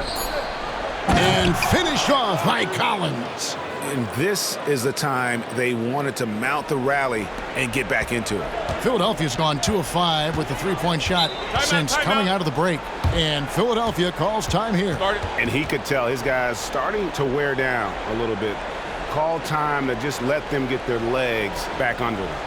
And finished off by Collins. And this is the time they wanted to mount the rally and get back into it. Philadelphia's gone 2 of 5 with the three-point shot since coming out of the break. And Philadelphia calls time here. And he could tell his guys starting to wear down a little bit. Call time to just let them get their legs back under them.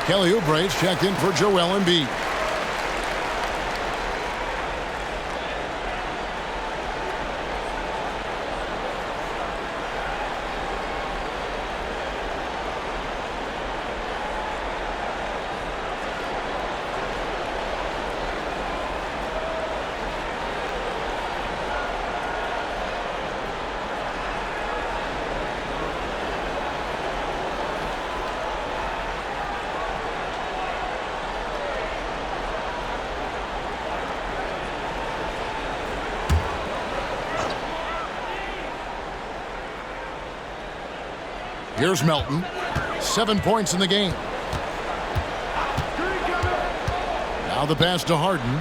Kelly Oubre's checked in for Joel Embiid. Here's Melton. 7 points in the game. Now the pass to Harden.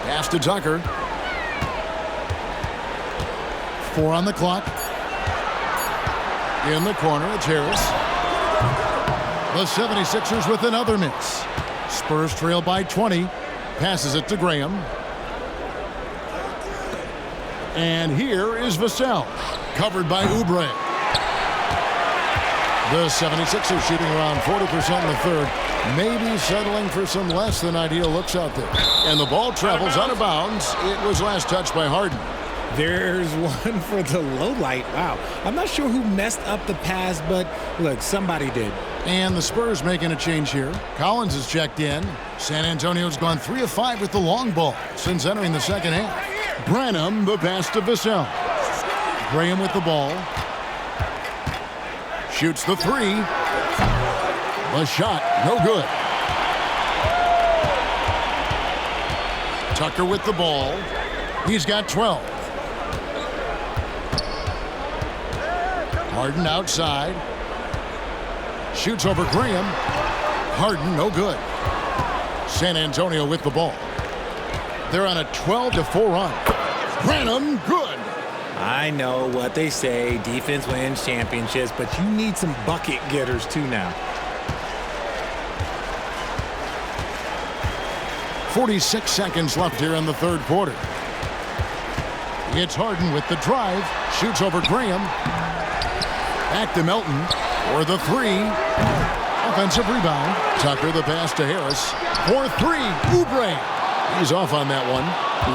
Pass to Tucker. 4 on the clock. In the corner, it's Harris. The 76ers with another miss. Spurs trail by 20. Passes it to Graham. And here is Vassell, covered by Oubre. The 76ers shooting around 40% in the third, maybe settling for some less than ideal looks out there. And the ball travels out of bounds. It was last touched by Harden. There's one for the low light. Wow. I'm not sure who messed up the pass, but look, somebody did. And the Spurs making a change here. Collins is checked in. San Antonio's gone 3 of 5 with the long ball since entering the second half. Branham, the pass to Vassell. Graham with the ball. Shoots the 3. The shot, no good. Tucker with the ball. He's got 12. Harden outside. Shoots over Graham. Harden, no good. San Antonio with the ball. They're on a 12-4 run. Branham, good. I know what they say, defense wins championships, but you need some bucket getters too now. 46 seconds left here in the third quarter. It's Harden with the drive. Shoots over Graham. Back to Melton for the 3. Offensive rebound. Tucker the pass to Harris. For 3. Oubre. He's off on that one.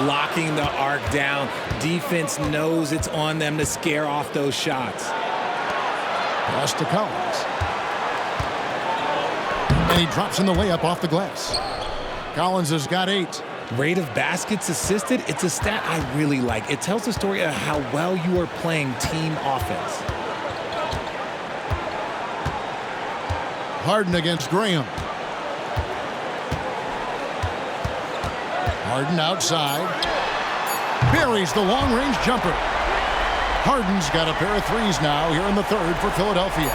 Locking the arc down. Defense knows it's on them to scare off those shots. Pass to Collins. And he drops in the layup off the glass. Collins has got 8. Rate of baskets assisted, it's a stat I really like. It tells the story of how well you are playing team offense. Harden against Graham. Harden outside. Buries the long-range jumper. Harden's got a pair of 3s now here in the third for Philadelphia.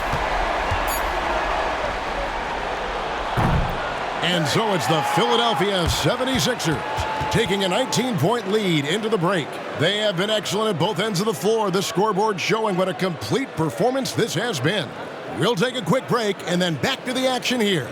And so it's the Philadelphia 76ers taking a 19-point lead into the break. They have been excellent at both ends of the floor. The scoreboard showing what a complete performance this has been. We'll take a quick break and then back to the action here.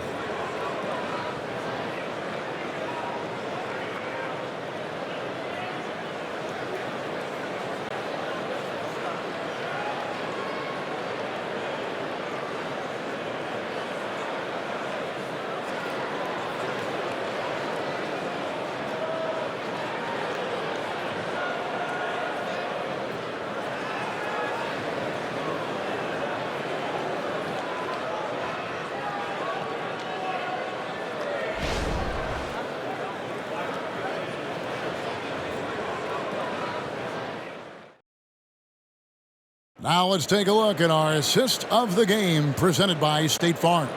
Now let's take a look at our assist of the game presented by State Farm.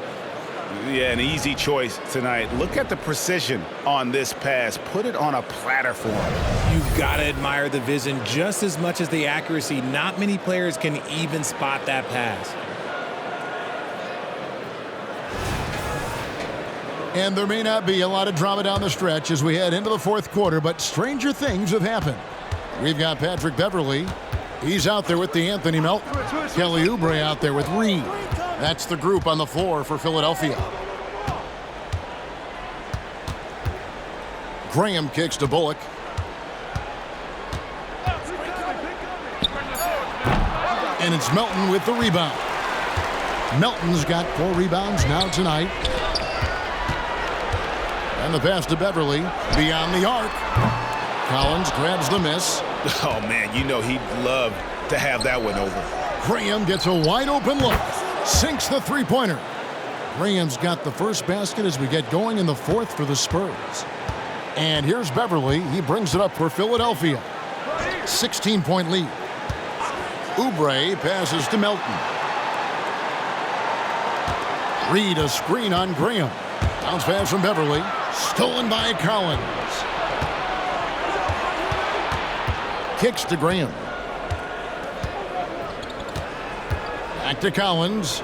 Yeah, an easy choice tonight. Look at the precision on this pass. Put it on a platter for him. You've got to admire the vision just as much as the accuracy. Not many players can even spot that pass. And there may not be a lot of drama down the stretch as we head into the fourth quarter, but stranger things have happened. We've got Patrick Beverley. He's out there with Anthony Melton. Kelly Oubre out there with Reed. That's the group on the floor for Philadelphia. Graham kicks to Bullock. And it's Melton with the rebound. Melton's got 4 rebounds now tonight. And the pass to Beverley beyond the arc. Collins grabs the miss. Oh, man, you know he'd love to have that one over. Graham gets a wide open look. Sinks the three-pointer. Graham's got the first basket as we get going in the fourth for the Spurs. And here's Beverley. He brings it up for Philadelphia. 16-point lead. Oubre passes to Melton. Reed a screen on Graham. Bounce pass from Beverley. Stolen by Collins. Kicks to Graham. Back to Collins.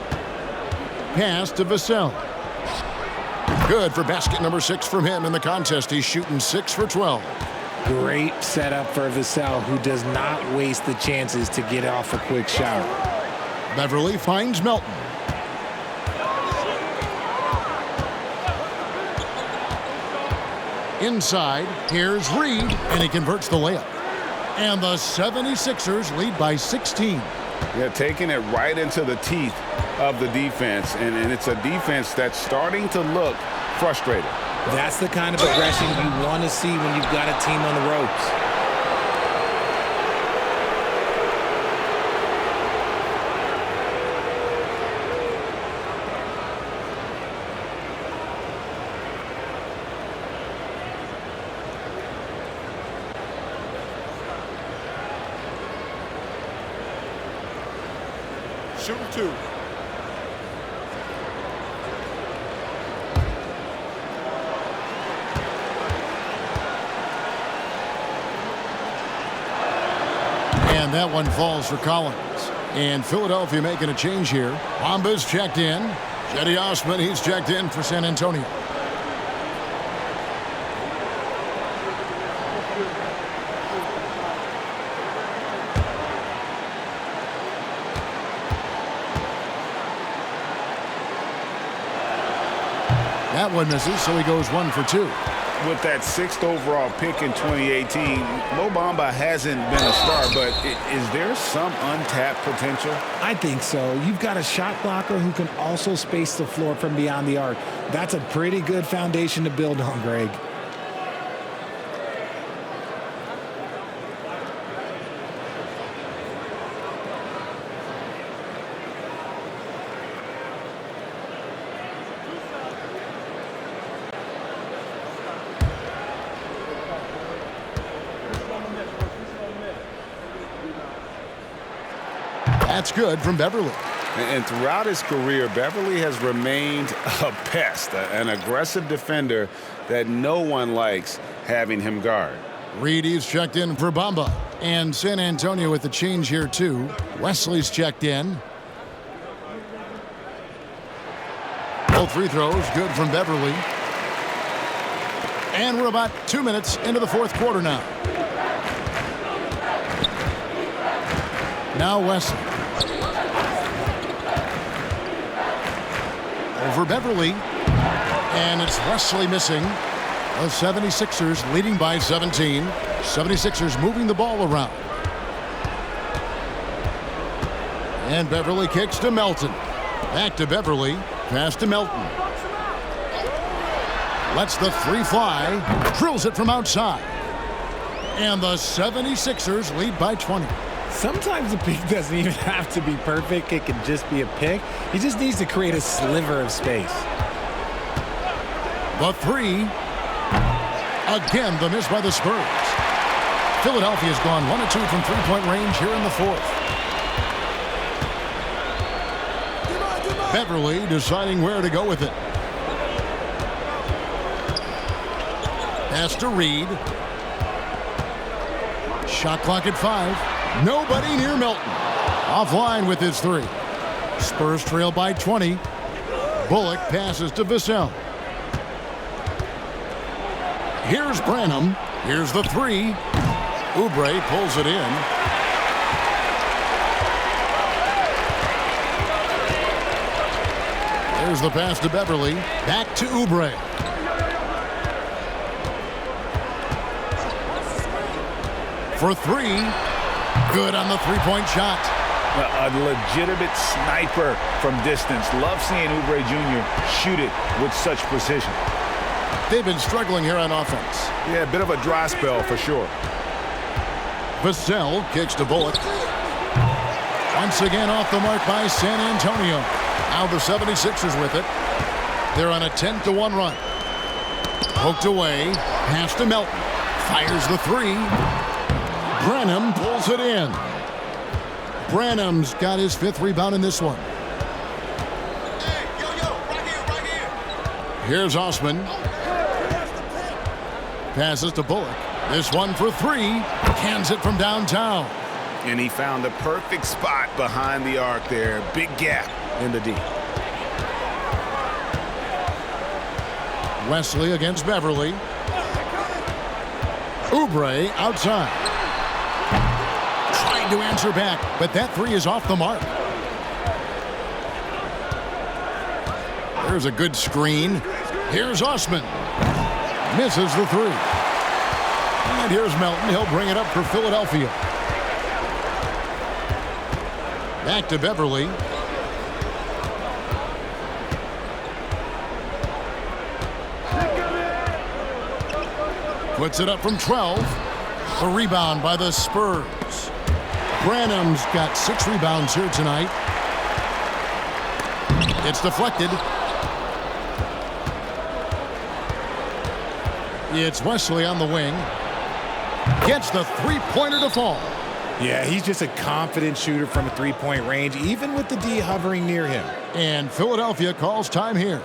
Pass to Vassell. Good for basket number 6 from him in the contest. He's shooting 6 for 12. Great setup for Vassell, who does not waste the chances to get off a quick shot. Beverley finds Melton. Inside, here's Reed, and he converts the layup. And the 76ers lead by 16. Yeah, taking it right into the teeth of the defense. And it's a defense that's starting to look frustrated. That's the kind of aggression you want to see when you've got a team on the ropes. Shooting 2. And that one falls for Collins. And Philadelphia making a change here. Bamba's checked in. Cedi Osman, he's checked in for San Antonio. That one misses, so he goes 1 for 2. With that 6th overall pick in 2018, Mo Bamba hasn't been a star, but is there some untapped potential? I think so. You've got a shot blocker who can also space the floor from beyond the arc. That's a pretty good foundation to build on, Greg. That's good from Beverley. And throughout his career, Beverley has remained a pest, an aggressive defender that no one likes having him guard. Reedy's checked in for Bamba. And San Antonio with the change here, too. Wesley's checked in. Both free throws good from Beverley. And we're about 2 minutes into the fourth quarter now. Now Wesley. Over Beverly. And it's Wesley missing. The 76ers leading by 17. 76ers moving the ball around. And Beverly kicks to Melton. Back to Beverly. Pass to Melton. Lets the three fly. Drills it from outside. And the 76ers lead by 20. Sometimes the pick doesn't even have to be perfect. It can just be a pick. He just needs to create a sliver of space. The three. Again, the miss by the Spurs. Philadelphia's gone 1 of 2 from three-point range here in the fourth. Beverly deciding where to go with it. Pass to Reed. Shot clock at 5. Nobody near Melton. Offline with his three. Spurs trail by 20. Bullock passes to Vassell. Here's Branham. Here's the three. Oubre pulls it in. There's the pass to Beverly. Back to Oubre. For three. Good on the three-point shot. A legitimate sniper from distance. Love seeing Oubre Jr. shoot it with such precision. They've been struggling here on offense. Yeah, a bit of a dry spell for sure. Vassell kicks to Bullock. Once again off the mark by San Antonio. Now the 76ers with it. They're on a 10-1 run. Poked away. Pass to Melton. Fires the three. Branham pulls it in. Branham's got his 5th rebound in this one. Hey, right here. Here's Osman. Passes to Bullock. This one for three. Cans it from downtown. And he found the perfect spot behind the arc there. Big gap in the D. Wesley against Beverly. Oubre outside. Trying to answer back, but that three is off the mark. There's a good screen. Here's Osman. Misses the three. And here's Melton. He'll bring it up for Philadelphia. Back to Beverly. Puts it up from 12. The rebound by the Spurs. Branham's got 6 rebounds here tonight. It's deflected. It's Wesley on the wing. Gets the three-pointer to fall. Yeah, he's just a confident shooter from a three-point range, even with the D hovering near him. And Philadelphia calls time here.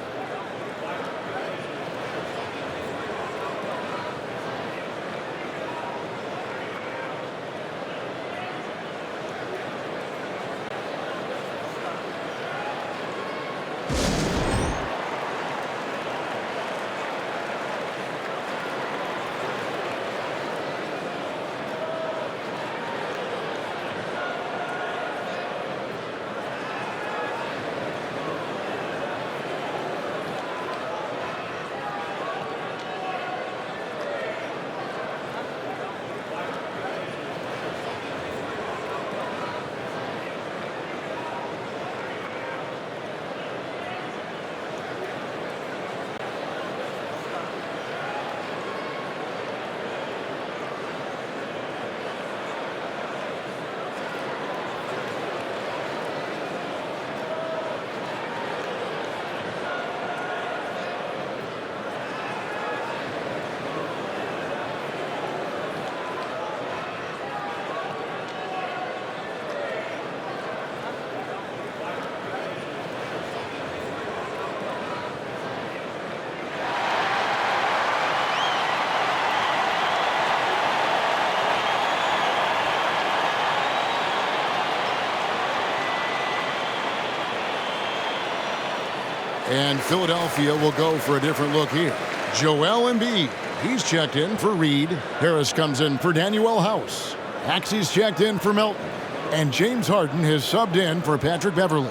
And Philadelphia will go for a different look here. Joel Embiid he's checked in for Reed. Harris comes in for Danuel House. Maxey's checked in for Melton. And James Harden has subbed in for Patrick Beverly.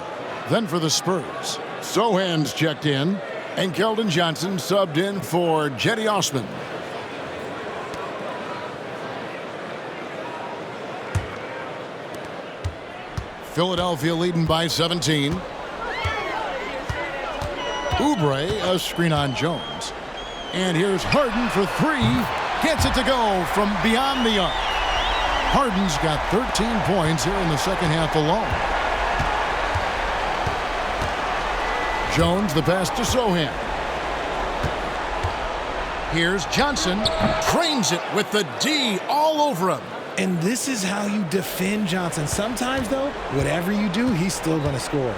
Then for the Spurs, Sohan's checked in. And Keldon Johnson subbed in for Jetty Osman. Philadelphia leading by 17. Oubre, a screen on Jones. And here's Harden for three. Gets it to go from beyond the arc. Harden's got 13 points here in the second half alone. Jones, the pass to Sohan. Here's Johnson. Trains it with the D all over him. And this is how you defend Johnson. Sometimes, though, whatever you do, he's still going to score.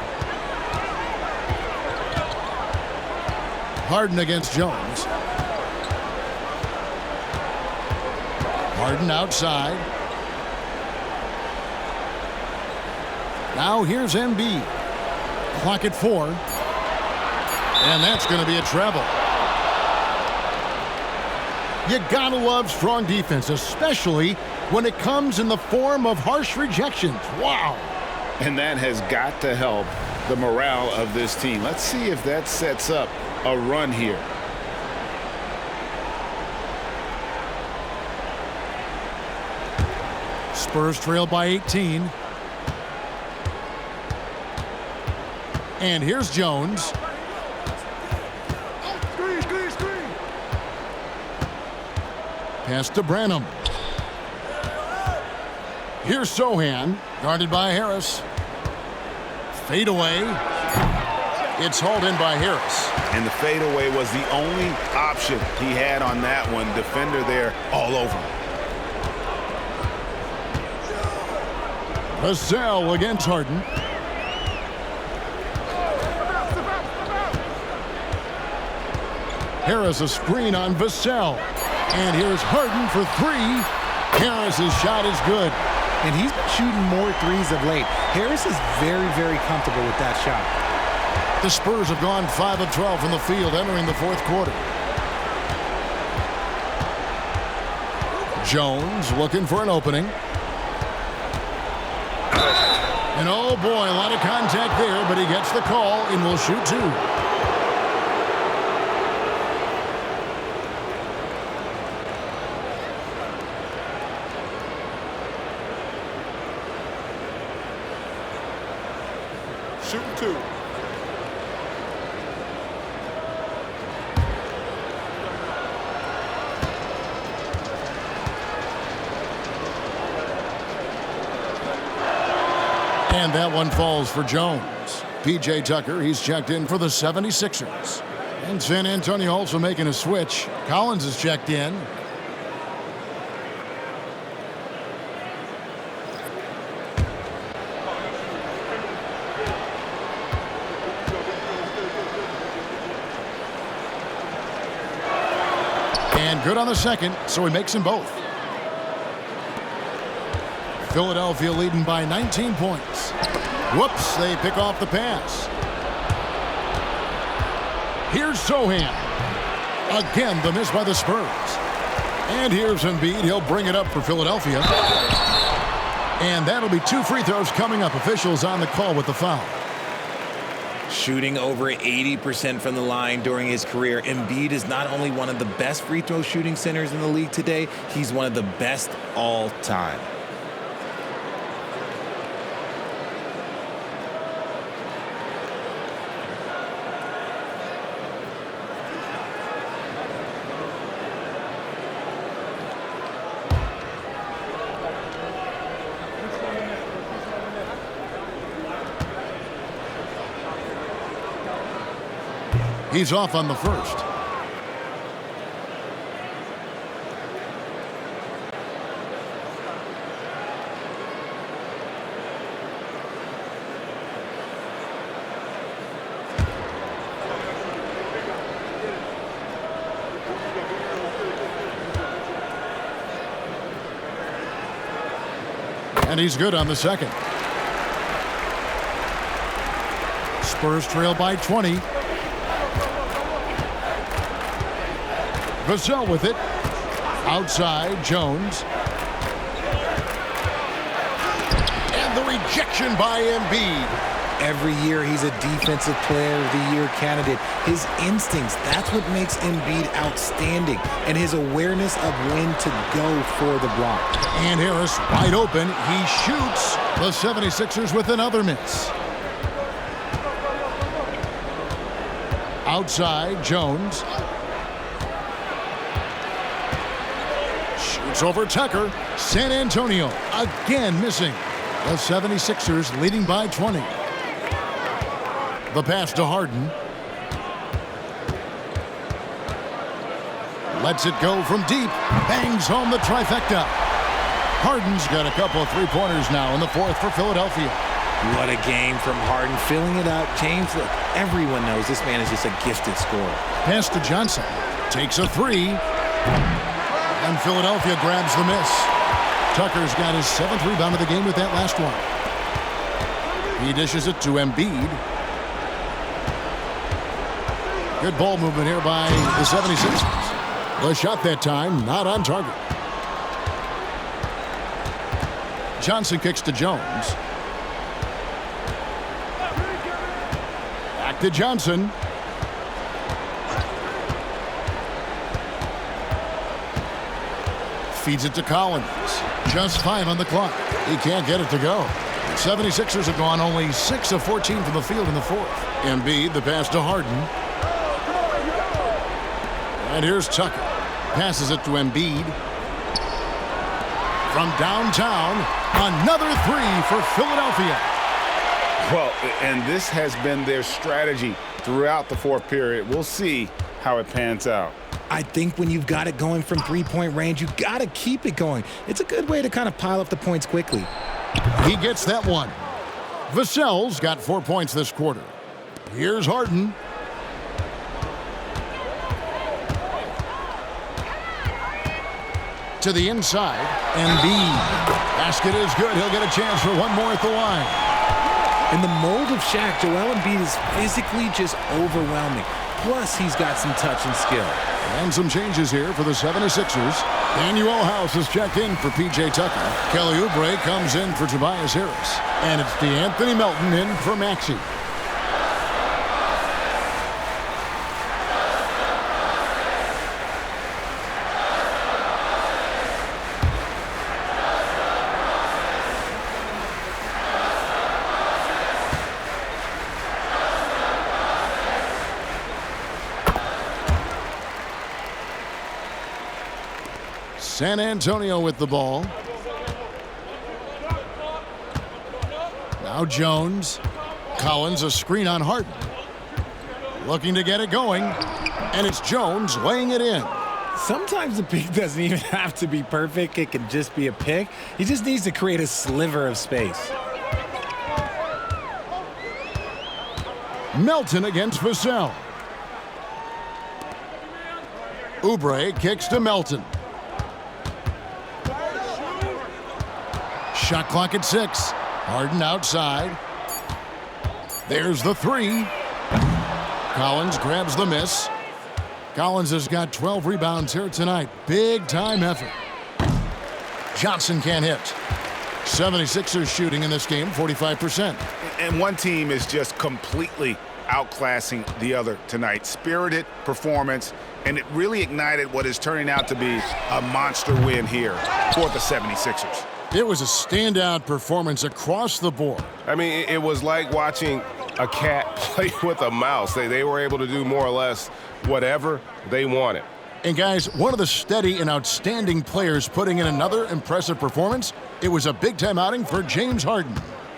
Harden against Jones. Harden outside. Now here's Embiid. Clock at 4. And that's going to be a treble. You gotta love strong defense, especially when it comes in the form of harsh rejections. Wow. And that has got to help the morale of this team. Let's see if that sets up a run here. Spurs trail by 18. And here's Jones. Pass to Branham. Here's Sohan, guarded by Harris. Fade away. It's hauled in by Harris. And the fadeaway was the only option he had on that one. Defender there all over him. Vassell against Harden. Harris a screen on Vassell. And here's Harden for three. Harris's shot is good. And he's been shooting more threes of late. Harris is very, very comfortable with that shot. The Spurs have gone 5 of 12 from the field entering the fourth quarter. Jones looking for an opening. And oh boy, a lot of contact there, but he gets the call and will shoot two. Shooting two. And that one falls for Jones. P.J. Tucker, he's checked in for the 76ers. And San Antonio also making a switch. Collins is checked in. And good on the second, so he makes them both. Philadelphia leading by 19 points. Whoops, they pick off the pass. Here's Sohan. Again, the miss by the Spurs. And here's Embiid. He'll bring it up for Philadelphia. And that'll be 2 free throws coming up. Officials on the call with the foul. Shooting over 80% from the line during his career, Embiid is not only one of the best free throw shooting centers in the league today, he's one of the best all time. He's off on the first. And he's good on the second. Spurs trail by 20. Vassell with it. Outside, Jones. And the rejection by Embiid. Every year he's a Defensive Player of the Year candidate. His instincts, that's what makes Embiid outstanding. And his awareness of when to go for the block. And Harris wide open. He shoots. The 76ers with another miss. Outside, Jones. Shoots over Tucker. San Antonio again missing. The 76ers leading by 20. The pass to Harden. Lets it go from deep. Bangs home the trifecta. Harden's got a couple of three-pointers now in the fourth for Philadelphia. What a game from Harden, filling it up. James, look, everyone knows this man is just a gifted scorer. Pass to Johnson. Takes a three. And Philadelphia grabs the miss. Tucker's got his 7th rebound of the game with that last one. He dishes it to Embiid. Good ball movement here by the 76ers. The shot that time, not on target. Johnson kicks to Jones. Back to Johnson. Feeds it to Collins. Just 5 on the clock. He can't get it to go. The 76ers have gone only 6 of 14 from the field in the fourth. Embiid, the pass to Harden. And here's Tucker. Passes it to Embiid. From downtown, another three for Philadelphia. Well, and this has been their strategy throughout the fourth period. We'll see how it pans out. I think when you've got it going from three-point range, you got to keep it going. It's a good way to kind of pile up the points quickly. He gets that one. Vassell's got 4 points this quarter. Here's Harden. To the inside. Embiid. Basket is good. He'll get a chance for one more at the line. In the mold of Shaq, Joel Embiid is physically just overwhelming. Plus, he's got some touch and skill. And some changes here for the 76ers. Daniel House has checked in for P.J. Tucker. Kelly Oubre comes in for Tobias Harris. And it's DeAnthony Melton in for Maxey. San Antonio with the ball. Now Jones. Collins, a screen on Harden. Looking to get it going. And it's Jones laying it in. Sometimes the pick doesn't even have to be perfect. It can just be a pick. He just needs to create a sliver of space. Melton against Vassell. Oubre kicks to Melton. Shot clock at 6. Harden outside. There's the three. Collins grabs the miss. Collins has got 12 rebounds here tonight. Big time effort. Johnson can't hit. 76ers shooting in this game, 45%. And one team is just completely outclassing the other tonight. Spirited performance, and it really ignited what is turning out to be a monster win here for the 76ers. It was a standout performance across the board. I mean, it was like watching a cat play with a mouse. They were able to do more or less whatever they wanted. And guys, one of the steady and outstanding players putting in another impressive performance, it was a big-time outing for James Harden.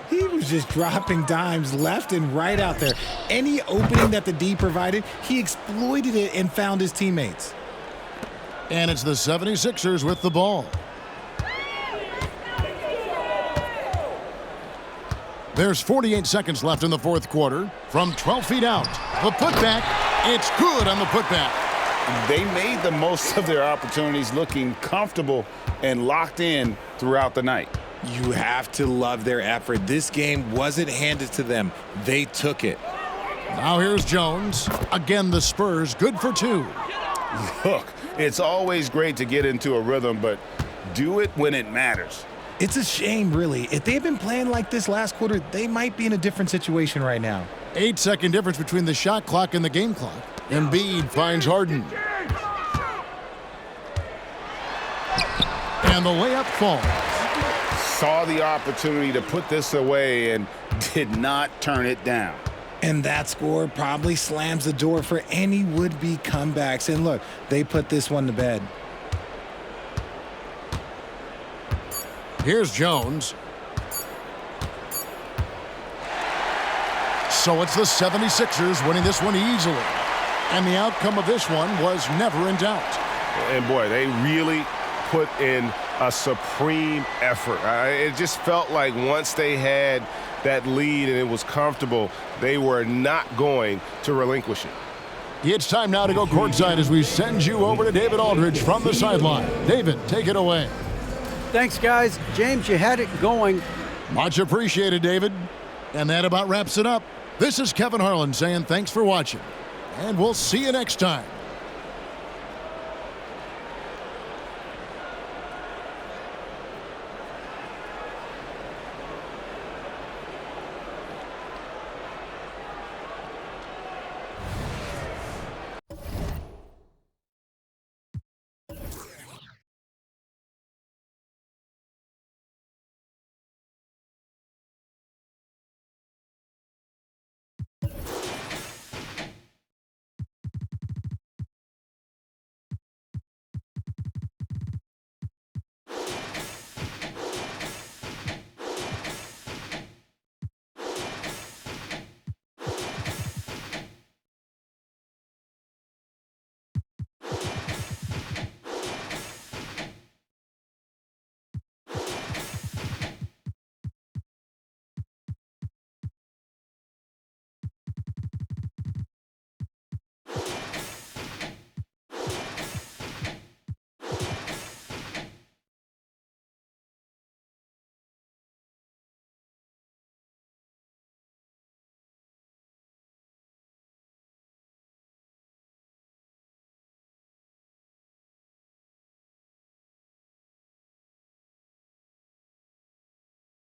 He was just dropping dimes left and right out there. Any opening that the D provided, he exploited it and found his teammates. And it's the 76ers with the ball. There's 48 seconds left in the fourth quarter. From 12 feet out, the putback, it's good on the putback. They made the most of their opportunities, looking comfortable and locked in throughout the night. You have to love their effort. This game wasn't handed to them. They took it. Now here's Jones. Again, the Spurs good for 2. Look, it's always great to get into a rhythm, but do it when it matters. It's a shame, really. If they've been playing like this last quarter, they might be in a different situation right now. 8-second difference between the shot clock and the game clock. EMBIID finds Harden. And the layup falls. Saw the opportunity to put this away and did not turn it down. And that score probably slams the door for any would-be comebacks. And look, they put this one to bed. Here's Jones. So it's the 76ers winning this one easily. And the outcome of this one was never in doubt. And boy, they really put in a supreme effort. It just felt like once they had that lead and it was comfortable, they were not going to relinquish it. It's time now to go courtside as we send you over to David Aldridge from the sideline. David, take it away. Thanks, guys. James, you had it going. Much appreciated, David. And that about wraps it up. This is Kevin Harlan saying thanks for watching. And we'll see you next time.